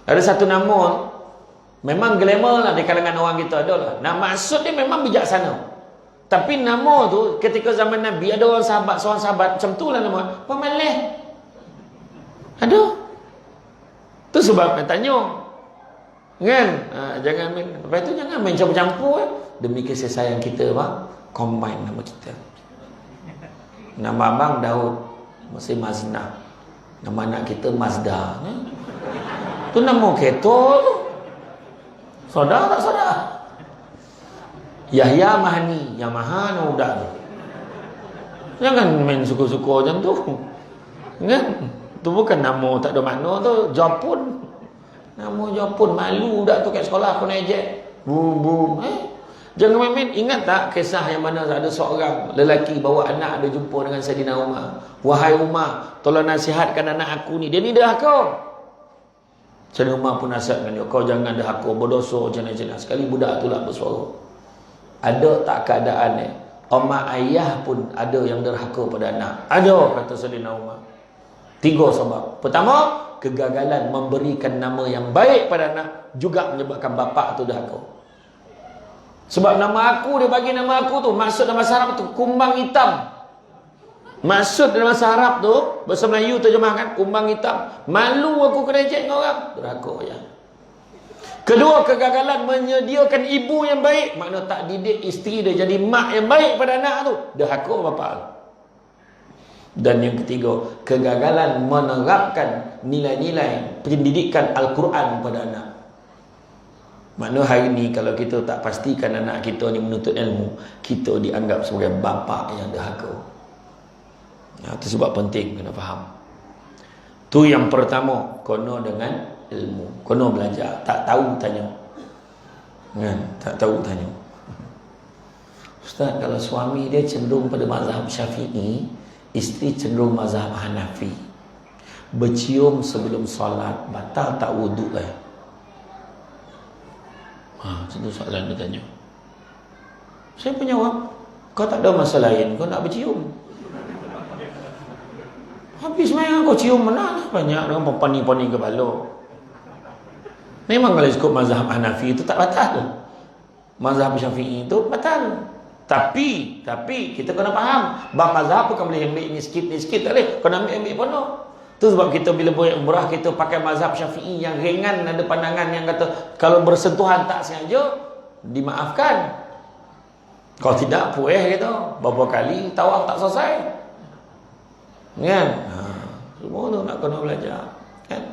Ada satu nama memang glamour lah di kalangan orang kita adalah. Nah, maksud dia memang bijaksana. Tapi nama tu ketika zaman Nabi ada seorang sahabat macam tu lah nama. Pemelih. Ada. Tu sebab saya tanya. Kan? Jangan main. Lepas tu jangan main campur-campur. Demi kasih sayang kita, bang. Combine nama kita. Nama abang Daud. Masih Maznah. Nama anak kita Mazda. Tu nama kereta tu. Saudara tak saudara? Yahya Mahani. Yamaha nama budak tu. Jangan main suka-suka macam tu. Kan? Tu bukan nama tak ada makna tu. Japun. Nama Japun. Malu budak tu kat sekolah aku ejek. Boom. Jangan main-main. Ingat tak kisah yang mana ada seorang lelaki bawa anak dia jumpa dengan Saidina Umar. Wahai Umar, tolong nasihatkan anak aku ni. Dia ni dah aku. Saidina Umar pun nasihatkan dia. Kau jangan dah aku berdosa macam-macam. Sekali budak tu lah bersuara. Ada tak keadaan ni? Mak ayah pun ada yang derhaka pada anak. Ada, kata Saidina Umar. 3 sebab. Pertama, kegagalan memberikan nama yang baik pada anak juga menyebabkan bapa tu derhaka. Sebab nama aku, dia bagi nama aku tu, maksud dalam bahasa Arab tu kumbang hitam. Maksud dalam bahasa Arab tu, bahasa Melayu terjemahkan kumbang hitam. Malu aku kena ejek dengan orang, derhaka ya. Kedua, kegagalan menyediakan ibu yang baik, makna tak didik isteri dia jadi mak yang baik pada anak tu, derhaka bapa. Dan yang ketiga, kegagalan menerapkan nilai-nilai pendidikan Al-Quran pada anak. Makna hari ni kalau kita tak pastikan anak kita ni menuntut ilmu, kita dianggap sebagai bapa yang derhaka. Itu sebab penting kena faham. Tu yang pertama, kono dengan ilmu, kono belajar. Tak tahu tanya. Kan? Tak tahu tanya. Ustaz, kalau suami dia cenderung pada mazhab Syafi'i, isteri cenderung mazhab Hanafi, bercium sebelum solat batal tak wuduk lah? Itu soalan dia tanya. Saya pun jawab, kau tak ada masa lain, kau nak bercium. Habis main kau cium mana lah. Banyak orang pepani-pani kepala. Memang kalau ikut mazhab Hanafi itu tak batal. Mazhab Syafi'i itu batal. Tapi kita kena faham, bab mazhab bukan boleh ambil ni sikit tak boleh. Kau nak ambil penuh. Tu sebab kita bila buat umrah kita pakai mazhab Syafi'i yang ringan, ada pandangan yang kata kalau bersentuhan tak sengaja dimaafkan. Kalau tidak pueh gitu. Berapa kali tawaf tak selesai. Kan? Semua tu nak kena belajar. Kan?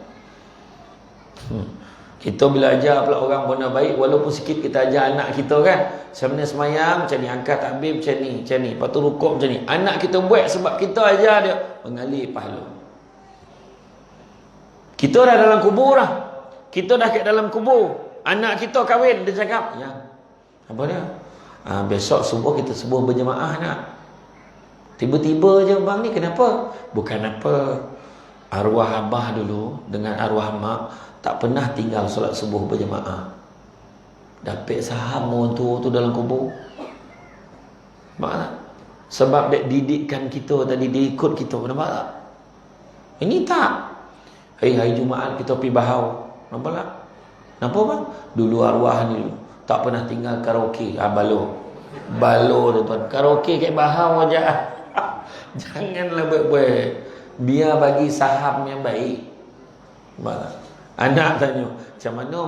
Kita belajar pula orang benda baik, walaupun sikit kita ajar anak kita kan. Sebenarnya semayang macam ni, angkat takbir macam ni. Lepas tu rukuk macam ni. Anak kita buat sebab kita ajar dia, mengalir pahala. Kita dah dalam kubur dah. Kita dah kat dalam kubur. Anak kita kahwin, dia cakap, ya. Apa dia? Besok subuh kita subuh berjemaah nak. Tiba-tiba je bang ni, kenapa? Bukan apa. Arwah abah dulu dengan arwah mak tak pernah tinggal solat subuh berjemaah. Dapat saham tu dalam kubur. Nampak tak? Sebab didikan kita tadi, dia ikut kita. Nampak tak? Ini tak. Hari Jumaat kita pergi bahau. Nampak tak? Nampak bang? Dulu arwah ni tak pernah tinggal karaoke. Balo tu tuan. Karaoke kat bahau aja. Janganlah buat-buat. Biar bagi saham yang baik. Nampak tak? Anak tanya, macam mana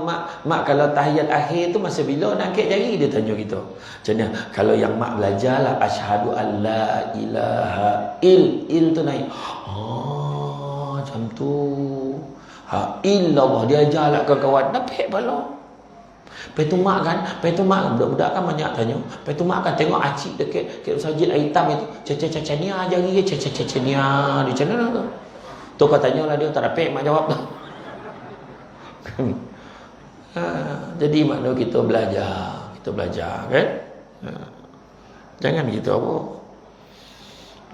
mak kalau tahiyat akhir tu masa bila nak angkat jari? Dia tanya kita. Macam mana? Kalau yang mak belajar lah, asyhadu an la ilaha il tu naik. Macam tu. Illallah, dia ajar lah kawan-kawan. Nampak bala. Lepas tu mak budak-budak kan banyak tanya. Lepas tu mak kan tengok acik dekat masjid hitam itu. Cacania jari dia, cacania. Dia macam mana tu? Tu kau tanyalah dia, tak dapat mak jawab tu. Jadi makna kita belajar kan. Jangan kita apa,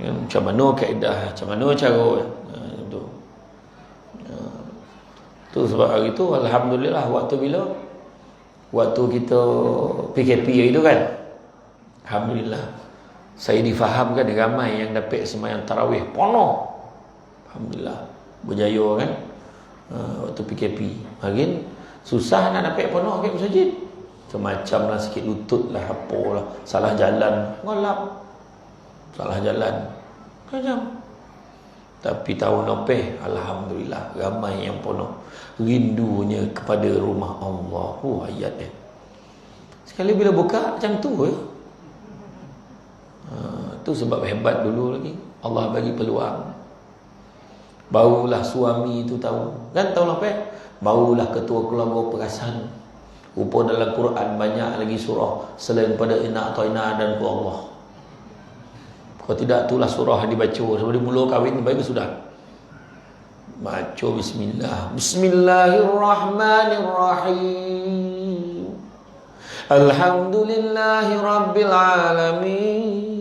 macam mana kaedah, macam mana cara tu. Tu sebab hari tu alhamdulillah waktu bila? Waktu kita PKP itu kan. Alhamdulillah. Saya difahamkan ramai yang dapat sembahyang tarawih penuh. Alhamdulillah. Berjaya kan. Waktu PKP. Makin susah nak dapat penuh ke masjid. Macam-macam lah, sikit lutut lah, apalah, salah jalan, ngelap. Salah jalan. Macam. Tapi tahun lepas, alhamdulillah, ramai yang penuh rindunya kepada rumah Allah. Ayat dia. Sekali bila buka macam tu tu sebab hebat dulu lagi. Allah bagi peluang. Barulah suami tu tahu. Kan tahun lepas, barulah ketua keluarga perasan. Rupa dalam Quran banyak lagi surah selain pada Inna A'tainaka dan Qul Allah. Kalau tidak, itulah surah yang dibaca sebelum mula kahwin, baik sudah. Baca bismillah. Bismillahirrahmanirrahim. Alhamdulillahi rabbil alamin.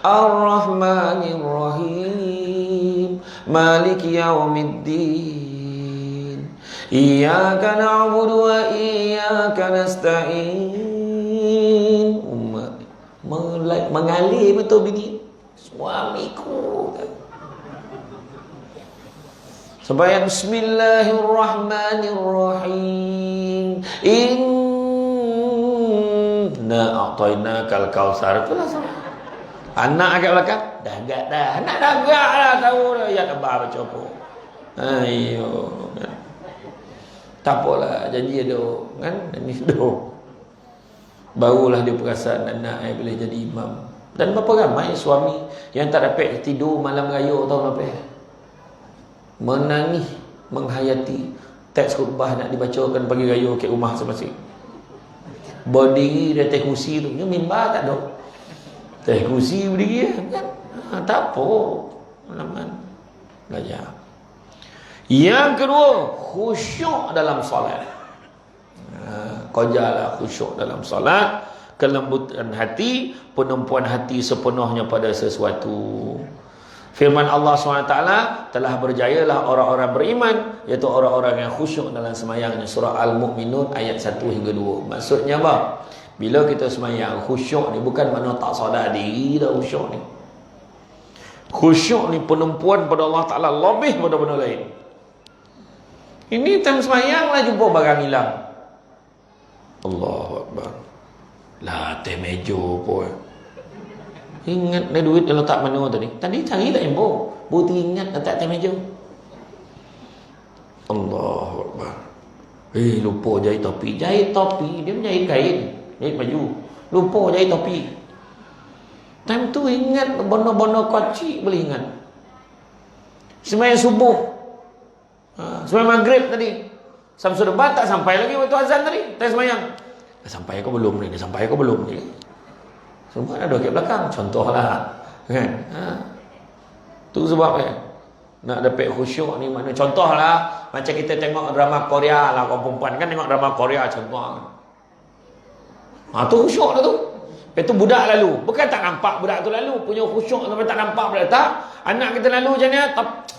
Ar-Rahmanir-Rahim. Maliki yaumiddin. Iyyaka na'budu wa iyyaka nasta'in. Mengalir betul bini suamiku. Sembahyang bismillahirrahmanirrahim. Inna a'tainakal kautsar. Itulah sama. Anak agak belakang dah agak dah. Anak dah agak lah tahu dah. Ya khabar baca apa. Ayo kan. Tak apalah, janji ada kan, ini sudah. Barulah dia perasan anak yang boleh jadi imam. Dan berapa ramai suami yang tak dapat tidur malam raya tahun lepas. Menangis, menghayati teks khutbah nak dibacakan pagi raya ke rumah masing-masing. Berdiri di atas kursi tu, ni mimbar tak ada. Atas kursi berdiri kan. Tak apa. Malaman belajar. Yang kedua, khusyuk dalam solat. Kojalah khusyuk dalam solat, kelembutan hati, penumpuan hati sepenuhnya pada sesuatu. Firman Allah SWT, telah berjayalah orang-orang beriman, iaitu orang-orang yang khusyuk dalam semayangnya. Surah Al-Mu'minun ayat 1 hingga 2. Maksudnya apa? Bila kita semayang, khusyuk ni bukan makna tak sadar diri dah khusyuk ni. Khusyuk ni penumpuan pada Allah Ta'ala lebih pada benda lain. Ini time semayang lah jumpa barang hilang. Allahu Akbar. Lah teh meja pun. Ingat ada duit dia letak mana tadi? Tadi cari tak info. Buat ingat letak teh meja. Allahu Akbar. Lupa jahit topi. Jahit topi, dia menjahit kain, jahit baju. Lupa jahit topi. Time tu ingat bono-bono kocik boleh ingat. Semayang subuh. Semayang maghrib tadi. Samsul debat tak sampai lagi waktu azan tadi. Tak semayang. Dah sampai ke belum ni? Dah sampai ke belum ni? Semua ada kat belakang. Contohlah. Kan? Tu sebab nak dapat khusyuk ni makna contohlah. Macam kita tengok drama Korea lah. Kau perempuan kan tengok drama Korea contoh. Tu khusyuk lah tu. Itu budak lalu. Bukan tak nampak budak tu lalu. Punya khusyuk sampai tak nampak budak tak. Anak kita lalu macam ni.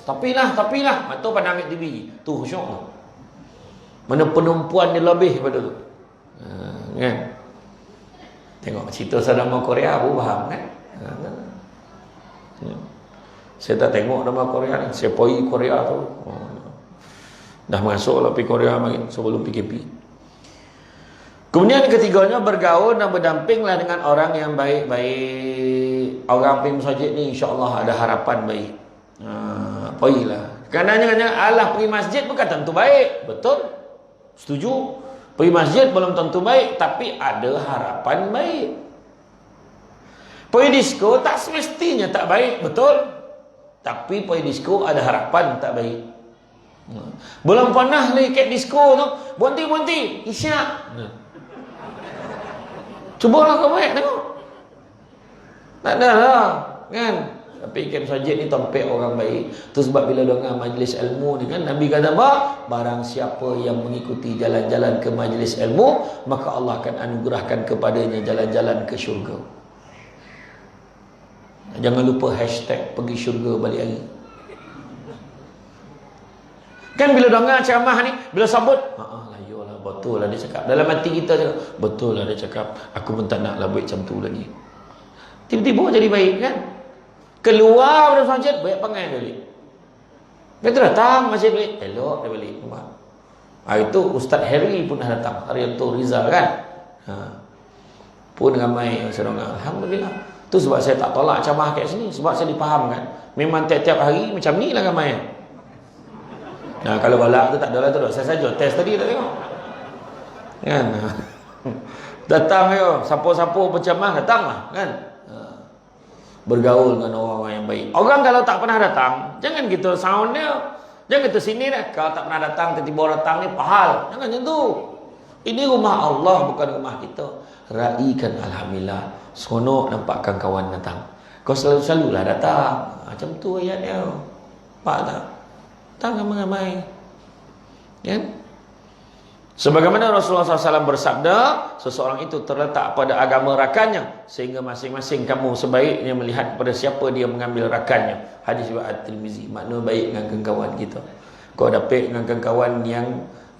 Tapilah. Mata pandang ambil TV. Tu khusyuk tu. Mana penumpuan dia lebih pada tu. Kan? Tengok cerita drama Korea pun faham kan? Saya tak tengok drama Korea ni. Saya pergi Korea tu. Dah masuk lah pergi Korea makin sebelum PKP. Kemudian ketiganya, bergaul dan berdampinglah dengan orang yang baik-baik. Orang pergi masjid ni insya-Allah ada harapan baik. Pergilah. Kadang-kadang Allah pergi masjid bukan tentu baik. Betul? Setuju? Pergi masjid belum tentu baik, tapi ada harapan baik. Pergi disko tak semestinya tak baik. Betul? Tapi pergi disko ada harapan tak baik. Belum pernah lagi kat disko tu, berhenti isyak. Cubalah kau baik tengok. Tak ada lah kan. Tapi ikan masjid ni tempat orang baik. Tu sebab bila dengar majlis ilmu ni kan, Nabi kata apa? Barang siapa yang mengikuti jalan-jalan ke majlis ilmu, maka Allah akan anugerahkan kepadanya jalan-jalan ke syurga. Jangan lupa hashtag pergi syurga balik hari. Kan bila dengar ceramah ni, bila sabut, lah, betul lah dia cakap. Dalam hati kita cakap, betul lah dia cakap, aku pun tak nak lah buat macam tu lagi. Tiba-tiba jadi baik kan? Keluar dari masjid, baik pangai balik. Kita datang masjid balik, elok dia balik rumah. Hari tu Ustaz Harry pun dah datang, Haryanto Rizal kan? Pun ramai sedangkan. Alhamdulillah. Tu sebab saya tak tolak ceramah kat sini, sebab saya dipahamkan. Memang tiap-tiap hari macam ni lah ramai. Nah, kalau balak tu tak ada lah tu. Saya saja test tadi tak tengok. Kan? Datang yo, siapa-siapa berceramah datanglah kan? Bergaul dengan orang-orang yang baik. Orang kalau tak pernah datang, jangan kita sound dia. Jangan kita sini dah. Kalau tak pernah datang, tiba-tiba datang ni pahal. Jangan macam tu. Ini rumah Allah, bukan rumah kita. Raikan alhamdulillah. Seronok nampakkan kawan datang. Kau selalu-selalulah datang. Macam tu ayat dia. Nampak tak? Datang ramai-ramai. Kan? Sebagaimana Rasulullah SAW bersabda, seseorang itu terletak pada agama rakannya, sehingga masing-masing kamu sebaiknya melihat kepada siapa dia mengambil rakannya. Hadis riwayat At-Tirmizi. Makna baik dengan kawan kita. Kau dapat dengan kawan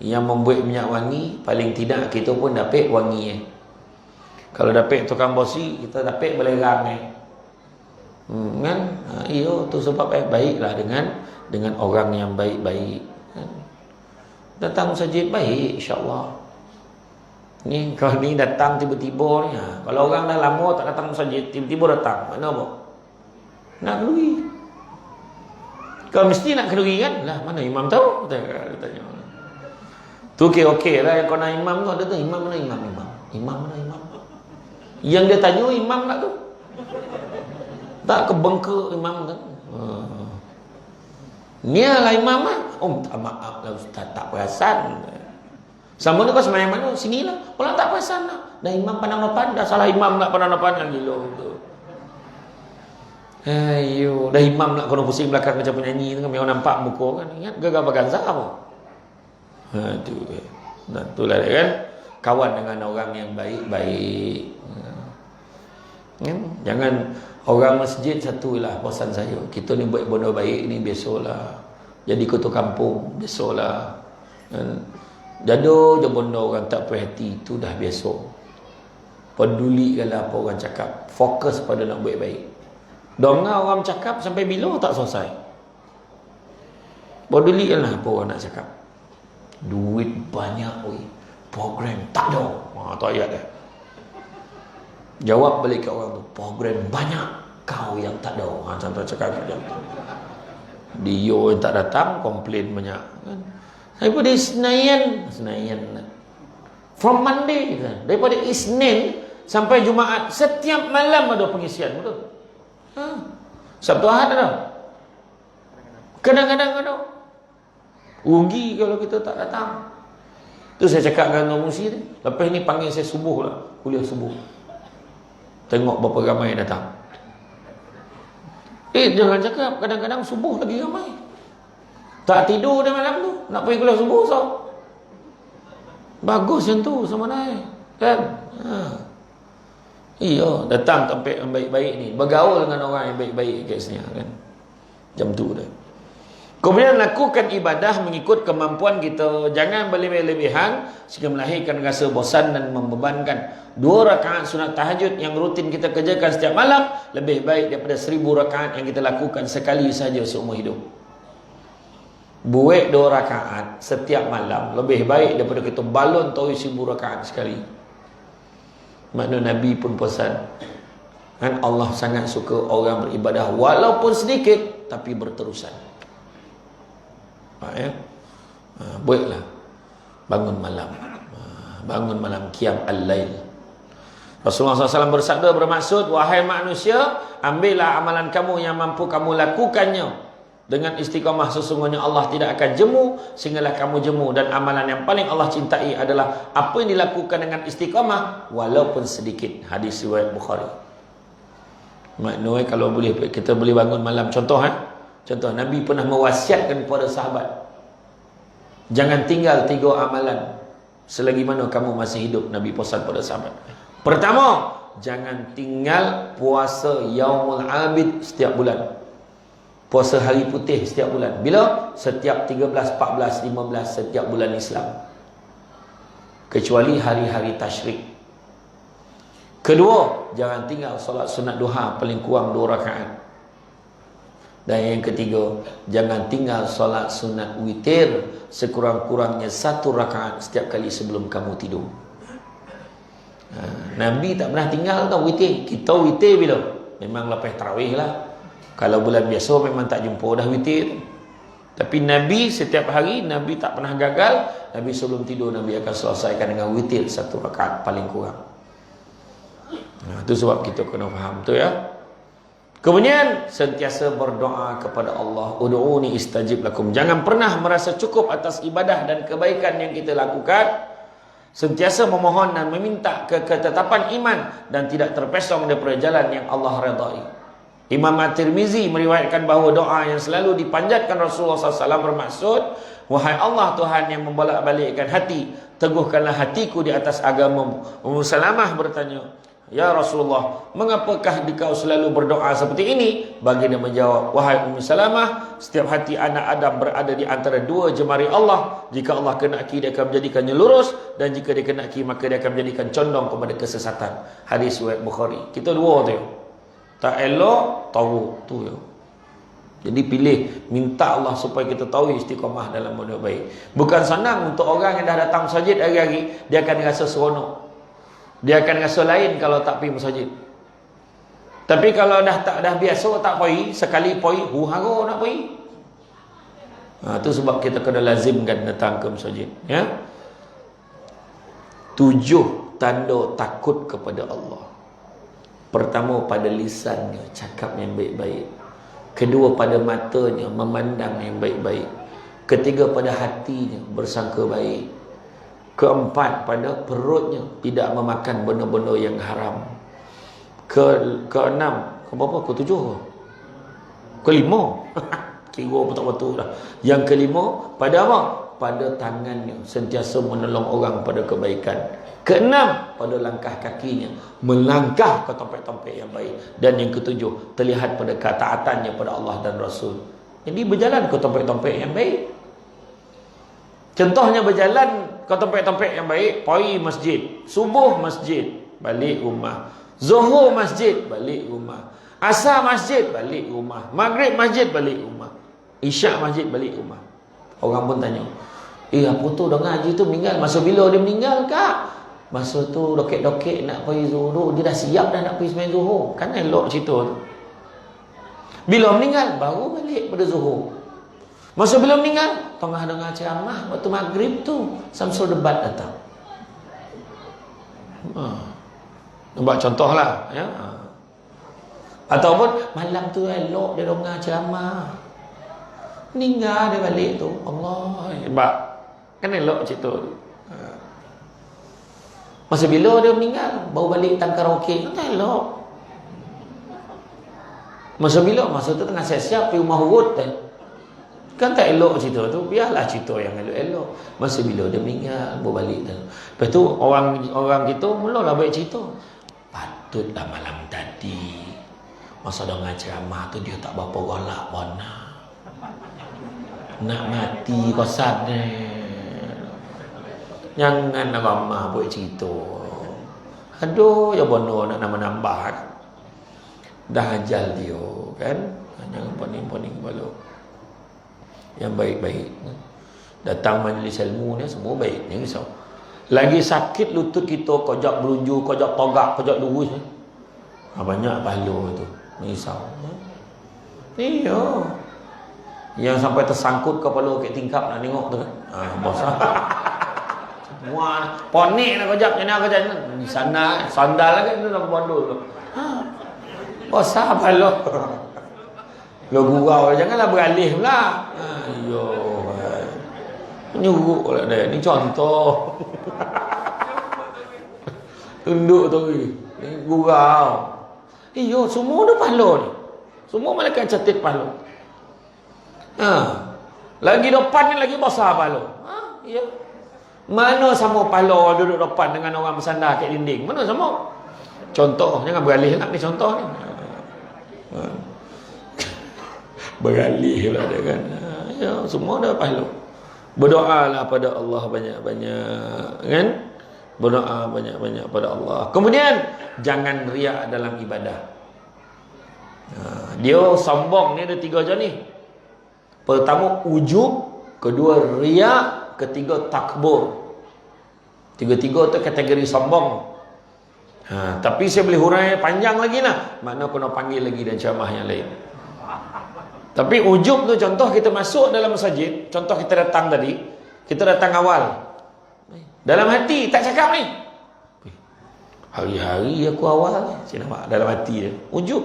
yang membuat minyak wangi, paling tidak kita pun dapat wangi. Kalau dapat tukang bosi, kita dapat belerang kan? Iyo, tu sebab baiklah dengan orang yang baik-baik. Datang saja baik, insya-Allah. Ni kalau ni datang tiba-tiba ni, kalau orang dah lama tak datang saja, tiba-tiba datang, mana apa? Nak kenduri. Kau mesti nak kenduri kan? Lah mana imam tahu? Dia tanya. Tu okey lah yang kau nak imam tu, ada tu imam mana imam? Imam mana imam? Yang dia tanya imam tak tu? Tak kebengkak imam kan? Ni lah imam lah. Tak maaf lah ustaz, tak perasan. Sama tu kau semayang mana? Sini lah. Kalau tak perasan lah. Dah imam pandang depan, dah salah imam nak pandang depan kan gila tu. Ayo, dah imam nak kena pusing belakang macam penyanyi tu kan, memang nampak muka kan. Ingat gagal baganza apa? Tu dia. Nah, itulah dia kan. Kawan dengan orang yang baik-baik. Jangan orang masjid satulah pesan saya. Kita ni buat benda baik ni biasalah. Jadi ketua kampung biasalah. Jadu je benda orang tak puas hati itu dah biasa. Pedulikanlah apa orang cakap. Fokus pada nak buat baik. Dengar orang cakap sampai bila tak selesai. Pedulikanlah apa orang nak cakap. Duit banyak program tak ada. Tu ayat dah. Jawab balik ke orang tu, program banyak, kau yang tak ada. Contoh cakap macam tu. Dia yang tak datang, komplain banyak kan? Daripada Senayan from Monday kan? Daripada Isnin sampai Jumaat, setiap malam ada pengisian, betul? Sabtu Ahad ada? Kadang-kadang ada. Rugi kalau kita tak datang. Tu saya cakap dengan orang musi ni, lepas ni panggil saya subuh lah, kuliah subuh. Tengok berapa ramai datang. Jangan cakap kadang-kadang subuh lagi ramai. Tak tidur dah malam tu, nak pergi kuliah subuh so. Bagus yang tu sama naik. Kan? Iya, datang tempat yang baik-baik ni, bergaul dengan orang yang baik-baik kat sini kan. Jam tu dah. Kemudian lakukan ibadah mengikut kemampuan kita. Jangan berlebih-lebihan sehingga melahirkan rasa bosan dan membebankan. 2 rakaat sunat tahajud yang rutin kita kerjakan setiap malam lebih baik daripada 1000 rakaat yang kita lakukan sekali saja seumur hidup. Buat 2 rakaat setiap malam lebih baik daripada kita balon tahu 1000 rakaat sekali. Makna Nabi pun pesan kan, Allah sangat suka orang beribadah walaupun sedikit tapi berterusan. Buatlah bangun malam qiyam al-lail. Rasulullah SAW bersabda, bermaksud, wahai manusia, ambillah amalan kamu yang mampu kamu lakukannya dengan istiqamah. Sesungguhnya Allah tidak akan jemu sehinggalah kamu jemu, dan amalan yang paling Allah cintai adalah apa yang dilakukan dengan istiqamah walaupun sedikit. Hadis riwayat Bukhari. Maknanya kalau boleh kita boleh bangun malam, contoh Nabi pernah mewasiatkan kepada sahabat, jangan tinggal 3 amalan selagi mana kamu masih hidup. Nabi pesan pada sahabat. Pertama, jangan tinggal puasa Yaumul Abid setiap bulan. puasa hari putih setiap bulan. Bila? Setiap 13, 14, 15 setiap bulan Islam. Kecuali hari-hari tasyrik. Kedua, jangan tinggal solat sunat duha paling kurang 2 rakaat. Dan yang ketiga, jangan tinggal solat sunat witir sekurang-kurangnya 1 rakaat setiap kali sebelum kamu tidur. Nabi tak pernah tinggal tau witir. Kita witir bila? Memang lepas tarawih lah. Kalau bulan biasa memang tak jumpa dah witir. Tapi Nabi setiap hari, Nabi tak pernah gagal. Nabi sebelum tidur, Nabi akan selesaikan dengan witir 1 rakaat paling kurang. Itu sebab kita kena faham tu ya. Kemudian sentiasa berdoa kepada Allah. Ud'uni istajib lakum. Jangan pernah merasa cukup atas ibadah dan kebaikan yang kita lakukan. Sentiasa memohon dan meminta ketetapan iman dan tidak terpesong daripada jalan yang Allah redai. Imam At-Tirmizi meriwayatkan bahawa doa yang selalu dipanjatkan Rasulullah SAW bermaksud, wahai Allah Tuhan yang membolak-balikkan hati, teguhkanlah hatiku di atas agamamu. Ummu Salamah bertanya, ya Rasulullah, mengapakah engkau selalu berdoa seperti ini? Baginda menjawab, wahai Ummu Salamah, setiap hati anak Adam berada di antara 2 jemari Allah. Jika Allah kenaki, dia akan menjadikannya lurus, dan jika dia kenaki, maka dia akan menjadikan condong kepada kesesatan. Hadis riwayat Bukhari. Kita 2 tu. Tak elok, tahu tu ya. Jadi pilih, minta Allah supaya kita tahu istiqamah dalam benda baik. Bukan senang untuk orang yang dah datang masjid hari-hari, dia akan rasa seronok. Dia akan rasa lain kalau tak pergi masjid. Tapi kalau dah biasa tak pergi, sekali pergi, hara nak pergi. Itu sebab kita kena lazimkan datang ke masjid, ya. 7 tanda takut kepada Allah. Pertama, pada lisannya cakap yang baik-baik. Kedua, pada matanya memandang yang baik-baik. Ketiga, pada hatinya bersangka baik. Keempat, pada perutnya tidak memakan benda-benda yang haram. Keenam, keberapa? Ketujuh? Kelima. Kira betul-betul dah. Yang kelima, pada apa? Pada tangannya sentiasa menolong orang pada kebaikan. Keenam, pada langkah kakinya melangkah ke tempat-tempat yang baik. Dan yang ketujuh, terlihat pada ketaatannya pada Allah dan Rasul. Jadi berjalan ke tempat-tempat yang baik. Contohnya berjalan ke tempat-tempat yang baik, pergi masjid, subuh masjid, balik rumah, zuhur masjid, balik rumah, asar masjid, balik rumah, maghrib masjid, balik rumah, isyak masjid, balik rumah. Orang pun tanya, apa tu dah ngaji tu meninggal? Masa bila dia meninggal kak? Masa tu dokek-dokek nak pergi zuhur, dia dah siap dah nak pergi sembahyang zuhur. Kan elok cerita tu. Bila meninggal, baru balik pada zuhur. Masa bila meninggal, tengah dengar ceramah waktu maghrib tu, Samsul debat datang. Nampak contoh lah, ya. Ataupun malam tu elok dia dengar ceramah, meninggal dia balik tu. Allah, hebat. Kan elok cerita tu. Masa bila dia meninggal, baru balik tang karaoke, kan elok. Masa bila? Masa tu tengah siap-siap pergi rumah urut kan tak elok cerita tu. Biarlah cerita yang elok-elok. Masa bila dia meninggal, baru balik. Lepas tu orang kita mulalah baik cerita. Patutlah malam tadi masa dengar ceramah tu dia tak berapa golak mana. Nak mati kosan ni. Jangan ramah buat cerita. Aduh, ya bono nak nambah-nambah kan. Dah ajal dia kan. Jangan poning-poning kepala. Yang baik-baik. Datang majlis ilmu ni semua baik. Jangan risau. Lagi sakit lutut kita, kojak berunju, kojak togak, kojak lurus. Banyak pahala tu. Risau. Iya. Yang sampai tersangkut kepala ke tingkap nak tengok tu kan. Bosan. Semua ponik nak kojak ni nak kojak ni sana sandal lagi tu nak bondol tu. Bosan pala. Lo gurau janganlah beralih pula. Ayo. Nyuruk lah dia. Ni contoh. Tunduk tu ni gurau. Iyo semua dah pahala ni. Semua malaikat catat pahala. Lagi depan ni lagi besar pahala. Ya. Mana sama pahala duduk depan dengan orang bersandar kat dinding? Mana sama? Contoh, jangan beralih nak ni contoh ni. beralih lah dia kan. Ya, semua dah pahala. Berdoalah pada Allah banyak-banyak kan? Berdoa banyak-banyak pada Allah. Kemudian jangan riak dalam ibadah. Dia sombong ni ada 3 macam ni. Pertama ujub, kedua riak, ketiga takbur. Tiga-tiga tu kategori sombong. Tapi saya boleh hurai panjang lagi lah. Makna kena panggil lagi dan ceramah yang lain. Tapi ujub tu contoh kita masuk dalam masjid. Contoh kita datang tadi. Kita datang awal. Dalam hati tak cakap ni. Hari-hari aku awal. Saya nampak dalam hati dia. Ujub.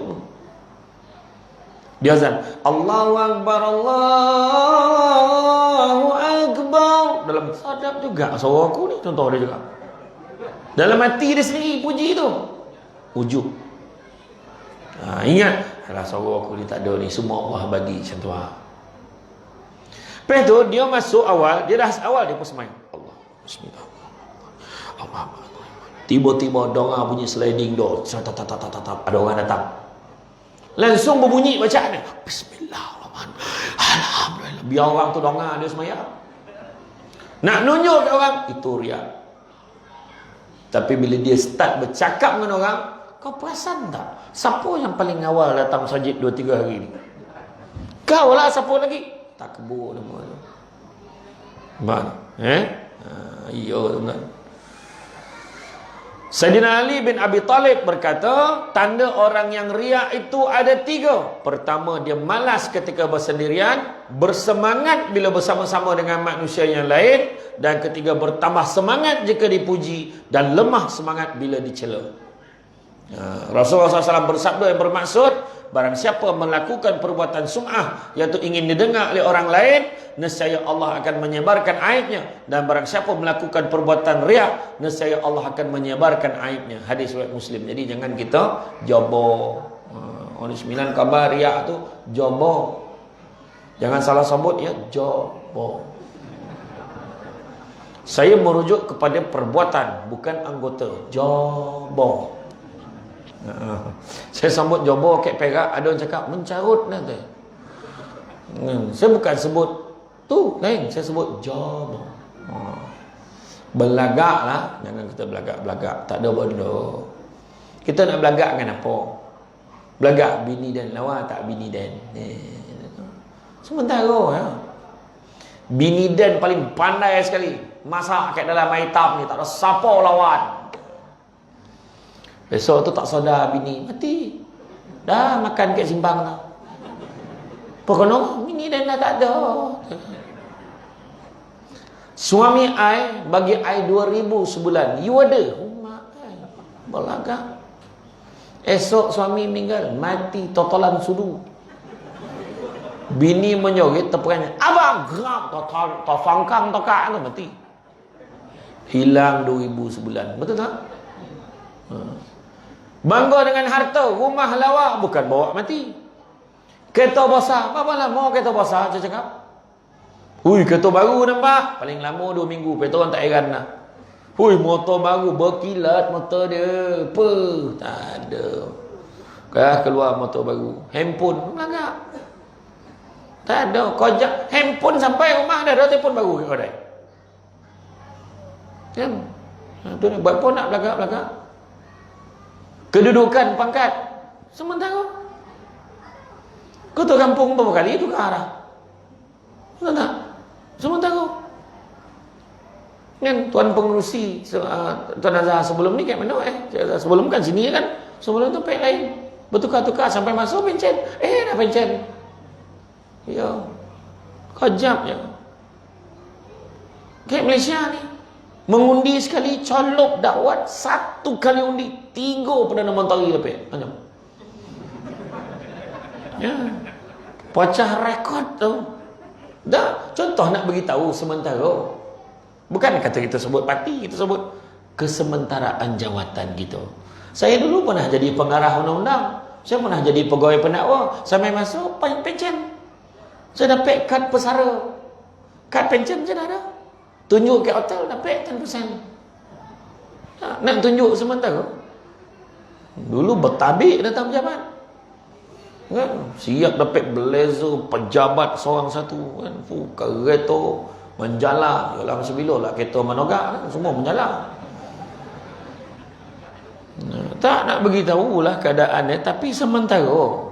Dia azan. Allahu Akbar, Allahu Akbar. Dalam sadap juga suara aku ni. Contoh dia juga. Dalam hati dia sendiri puji tu. Ujub. Ingat. Alah suara aku ni tak ada ni. Semua Allah bagi macam tu. Lepas tu dia masuk awal. Dia dah awal dia pun semain. Allah. Bismillah. Allah. Tiba-tiba doa bunyi sliding door. Ada orang datang. Langsung berbunyi bacaannya. Bismillahirrahmanirrahim. Alhamdulillah. Biar orang tu doa dia semayang. Nak nunjuk ke orang, itu riak. Tapi bila dia start bercakap dengan orang, kau perasan tak? Siapa yang paling awal datang masjid 2-3 hari ni? Kau lah, siapa lagi? Tak kebur nama tu. Mana? Iya tuan-tuan. Sayyidina Ali bin Abi Talib berkata, tanda orang yang riak itu ada 3. Pertama, dia malas ketika bersendirian, bersemangat bila bersama-sama dengan manusia yang lain, dan ketiga, bertambah semangat jika dipuji dan lemah semangat bila dicela. Rasulullah SAW bersabda yang bermaksud, barang siapa melakukan perbuatan sum'ah, iaitu ingin didengar oleh orang lain, nescaya Allah akan menyebarkan aibnya. Dan barang siapa melakukan perbuatan riak, nescaya Allah akan menyebarkan aibnya. Hadis riwayat Muslim. Jadi jangan kita jobo. Orang 9 khabar riak tu jobo. Jangan salah sebut ya, jobo. Saya merujuk kepada perbuatan, bukan anggota. Jobo. Saya sambut jobo kek Perak, ada orang cakap mencarut nanti. Saya bukan sebut tu lain, saya sebut jobo. Belagak lah. Jangan kita belagak-belagak. Tak ada benda. Kita nak belagak dengan apa? Belagak bini dan lawa tak bini dan. Sementara ya. Bini dan paling pandai sekali masak kat dalam air hitam ni, tak ada siapa lawan. Besok tu tak sedar bini mati. Dah makan kat simpang tu. Pokoknya bini dan dah tak ada. Suami I bagi I 2,000 sebulan. You ada? Oh mak I. Belagak. Esok suami meninggal, mati totalan sudu. Bini menjoget terperanjat. Abang gerak tafangkang tokak tu mati. Hilang 2,000 sebulan. Betul tak? Bangga dengan harta, rumah lawak, bukan bawa mati. Kereta basah, apa lama kereta basah? Saya cakap. Hui, kereta baru nampak. Paling lama 2 minggu. Kereta orang tak heran lah. Hui, motor baru, berkilat motor dia. Apa? Tak ada. Keluar motor baru. Handphone, agak. Tak ada. Kojak, handphone sampai rumah dah ada telefon baru. Kan? Tu ni, buat apa nak belagak-belagak? Kedudukan, pangkat. Sementara. Ketua kampung berapa kali itu ke arah? Betul tak? Sementara. Kan Tuan Pengerusi Tuan Azhar sebelum ni kat mana sebelum kan sini kan. Sebelum tu pek lain. Bertukar-tukar sampai masuk pencen. Dah pencen. Ya. Kejap je. Kat Malaysia ni. Mengundi sekali, colok dakwat, 1 kali undi, 3 Perdana Menteri lebih. Ya. Pecah rekod tu. Dah, contoh nak beritahu sementara. Bukan kata kita sebut parti, kita sebut kesementaraan jawatan gitu. Saya dulu pernah jadi pengarah undang-undang. Saya pernah jadi pegawai pendakwa. Sampai masuk pencen. Saya dapat kad pesara. Kad pencen saya dah ada. Tunjuk ke hotel dapat 10%. Nak tunjuk sementara. Dulu bertabik datang pejabat. Kan? Siap dapat blazer pejabat seorang satu kan. Kereta menjala. Yalah masa bila lah kereta manogak kan? Semua menjala. Tak nak beritahu lah keadaannya, tapi sementara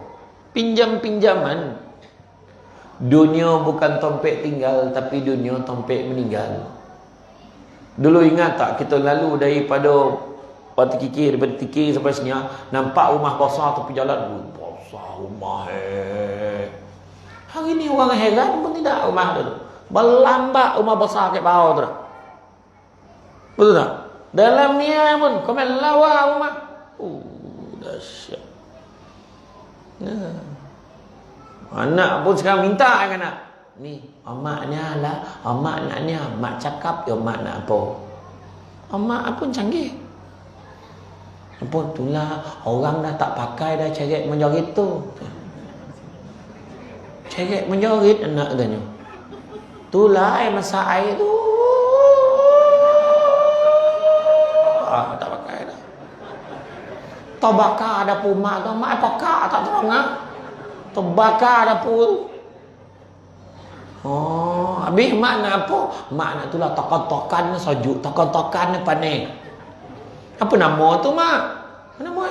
pinjam-pinjaman. Dunia bukan tompek tinggal, tapi dunia tompek meninggal. Dulu ingat tak kita lalu daripada Batu Kikir, daripada Tikir sampai sini, nampak rumah besar tepi jalan. Besar rumah Hari ni orang heran pun tidak rumah tu. Berlambak rumah besar kat bawah tu. Betul tak? Dalam ni pun komen lawa rumah. Dahsyat. Anak pun sekarang minta kan nak. Ni, amaknya lah, amak naknya, mak cakap, ya mak nak apa? Amak pun canggih. Apa itulah orang dah tak pakai dah ceret menjorit tu. Ceret menjorit anak katanya. Itulah masa air tu. Tak pakai dah. Terbakar dapur mak tu, mak pakar tak terang ah. Terbakar dapur. Habis mak nak apa? Mak nak itulah tokan-tokan sejuk, tokan-tokan panik. Apa nama tu mak? Apa nama?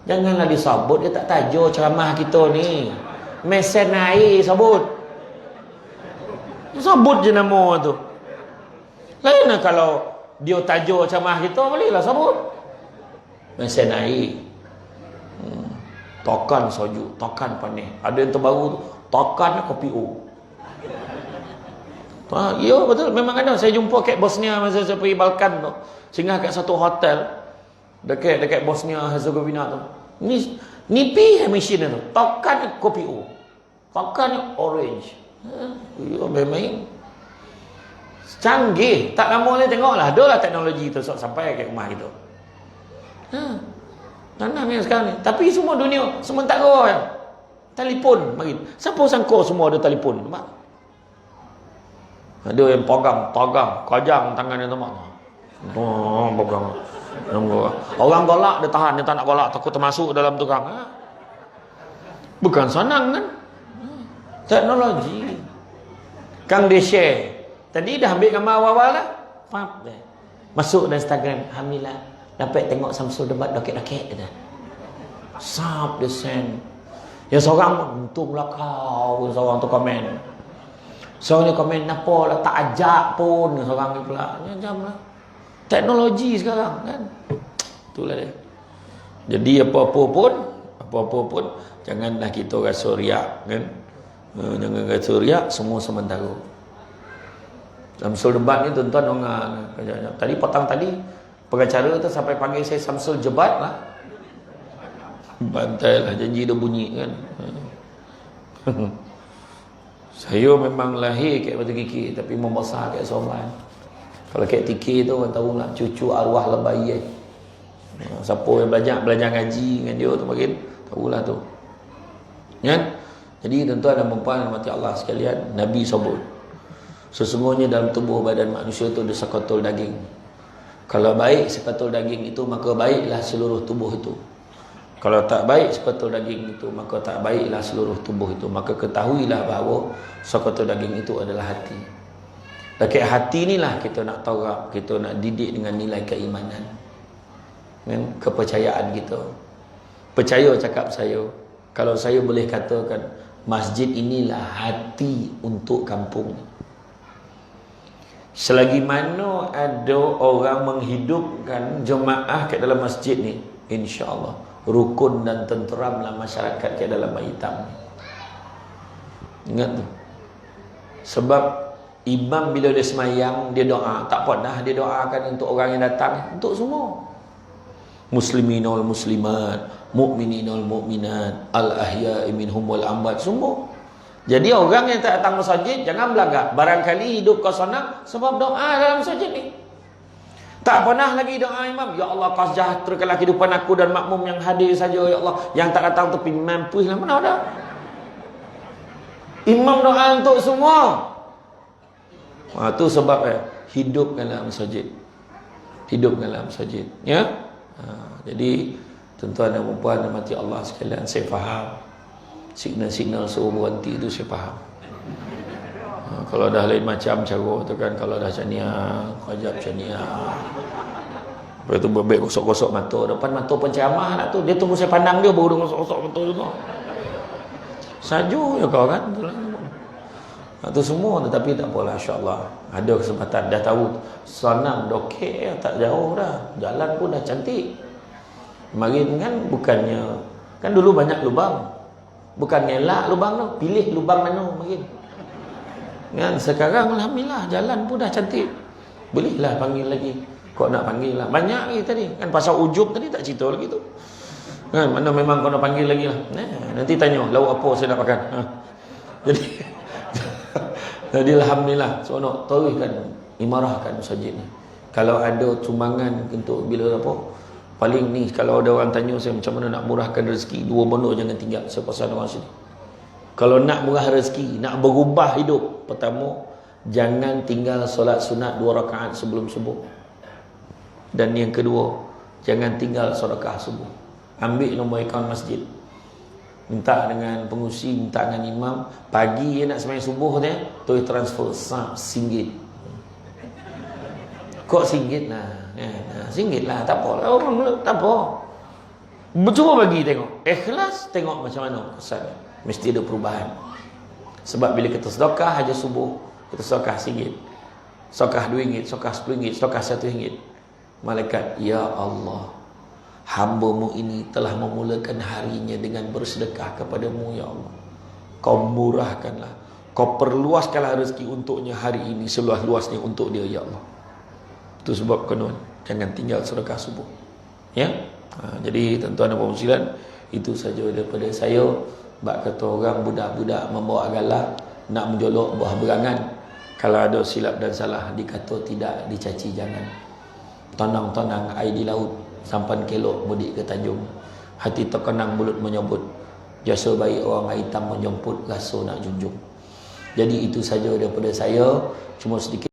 Janganlah disebut, dia tak tajuk ceramah kita ni. Mesen air sebut. Sebut je nama tu. Lain lah kalau dia tajuk ceramah kita, bolehlah sebut. Mesen air. Tokan sejuk, tokan panik. Ada yang terbaru tu, tokan kopi O. Ya betul, memang ada. Saya jumpa kat Bosnia masa saya pergi Balkan tu. Singgah kat satu hotel dekat Bosnia Herzegovina tu. Ni pi mesin tu. Tokan kopi O. Tokan orange. Ya memang canggih. Tak lama ni tengoklah, adalah teknologi tu sampai ke rumah kita. Tanam yang sekarang ni. Tapi semua dunia sementara ya. Telefon mari. Siapa sangka semua ada telefon? Nampak? Ada yang pegang, kajang tangan dia temak. Pegang. Orang golak dia tahan, dia tak nak golak, takut termasuk dalam tukang. Bukan senang kan? Teknologi. Kang dia share. Tadi dah ambil gambar awal-awal dah. Masuk dalam Instagram, alhamdulillah dapat tengok Samsul debat dokek-dokek dia. Sap dia send. Yang seorang untunglah kau, seorang tu komen. Seorang ni komen, kenapa lah tak ajak pun. Seorang ni pula, macam lah. Teknologi sekarang kan. Itulah dia. Jadi apa-apa pun, janganlah kita rasa riak kan. Jangan rasa riak, semua sementara. Samsul debat ni tuan-tuan orang. Tadi petang tadi, pengacara tu sampai panggil saya Samsul jebat lah. Bantai lah, janji dia bunyi kan. Saya memang lahir kat Batu Kikir, tapi membesar kat Somran. Kalau kat Tikir tu, orang tahu lah, cucu arwah lebay siapa yang belajar ngaji dengan dia tu makin tahulah tu. Kan? Jadi tuan-tuan dan puan mati Allah sekalian, Nabi sebut sesungguhnya dalam tubuh badan manusia tu ada sekotul daging. Kalau baik sekotul daging itu, maka baiklah seluruh tubuh itu. Kalau tak baik sekotul daging itu, maka tak baiklah seluruh tubuh itu. Maka ketahuilah bahawa sekotul daging itu adalah hati. Dekat hati inilah kita nak tarap, kita nak didik dengan nilai keimanan, kepercayaan kita. Percaya cakap saya, kalau saya boleh katakan, masjid inilah hati untuk kampung. Selagi mana ada orang menghidupkan jemaah kat dalam masjid ni, insya-Allah rukun dan tenteramlah masyarakat ke dalam hitam. Ingat tu. Sebab imam bila dia semayang, dia doa, tak pernah dia doakan untuk orang yang datang, untuk semua. Muslimin wal muslimat, mu'minin wal mu'minat, al-ahya'i minhum wal amwat, semua. Jadi orang yang tak datang masjid jangan belagak. Barangkali hidup kau senang sebab doa dalam masjid ni. Tak pernah lagi doa imam, ya Allah kau sejahterakanlah kehidupan aku dan makmum yang hadir saja ya Allah. Yang tak datang tepi mampu lah, mana ada. Imam doa untuk semua. Itu sebab hidupkanlah masjid. Hidupkanlah masjid, ya. Jadi Tuan-tuan dan puan dan mati Allah sekalian, saya faham signal-signal suruh berhenti itu saya faham. Kalau dah lain macam cara tu kan, kalau dah cania, kajab cania. Lepas tu berbeg gosok-gosok mata. Depan mata penceramah nak tu, dia tunggu saya pandang dia baru dia gosok-gosok mata tu. Saju ya kau kan. Itu semua, tetapi tak apalah, insya-Allah. Ada kesempatan, dah tahu senang dokek tak jauh dah. Jalan pun dah cantik. Kemarin kan bukannya, kan dulu banyak lubang. Bukan ngelak lubang tu, pilih lubang mana makin. Kan sekarang alhamdulillah jalan pun dah cantik. Bolehlah panggil lagi. Kau nak panggil lah. Banyak lagi tadi. Kan pasal ujub tadi tak cerita lagi tu. Kan mana memang kau nak panggil lagi lah. Nanti tanya lauk apa saya nak makan. Jadi alhamdulillah, so nak teruskan imarahkan masjid ni. Kalau ada sumbangan untuk bila apa, paling ni kalau ada orang tanya saya macam mana nak murahkan rezeki, 2 benda jangan tinggal saya pesan orang sini. Kalau nak murah rezeki, nak berubah hidup, pertama jangan tinggal solat sunat 2 rakaat sebelum subuh. Dan yang kedua, jangan tinggal sedekah subuh. Ambil nombor akaun masjid, minta dengan pengusi, minta dengan imam. Pagi dia nak sembahyang subuh dia, tu transfer RM1. Kok RM1 lah. RM1 lah, tak apa. Orang tak apa. Cuba bagi tengok. Ikhlas, tengok macam mana kesan. Mesti ada perubahan. Sebab bila kita sedekah haja subuh, kita sedekah RM1, sedekah RM2, sedekah RM10, sedekah RM1. Malaikat, ya Allah, hamba-Mu ini telah memulakan harinya dengan bersedekah kepadamu, ya Allah. Kau murahkanlah, kau perluaskanlah rezeki untuknya hari ini seluas-luasnya untuk dia, ya Allah. Itu sebab kanon, jangan tinggal sedekah subuh. Ya. Jadi tuan-tuan dan puan muslimin, itu saja daripada saya. Bak kata orang budak-budak membawa galak nak menjolok buah berangan. Kalau ada silap dan salah dikata tidak, dicaci jangan. Tonang-tonang air di laut, sampan kelok mudik ke Tanjung. Hati terkenang mulut menyebut, jasa baik orang hitam menjemput, rasa nak junjung. Jadi itu saja daripada saya, cuma sedikit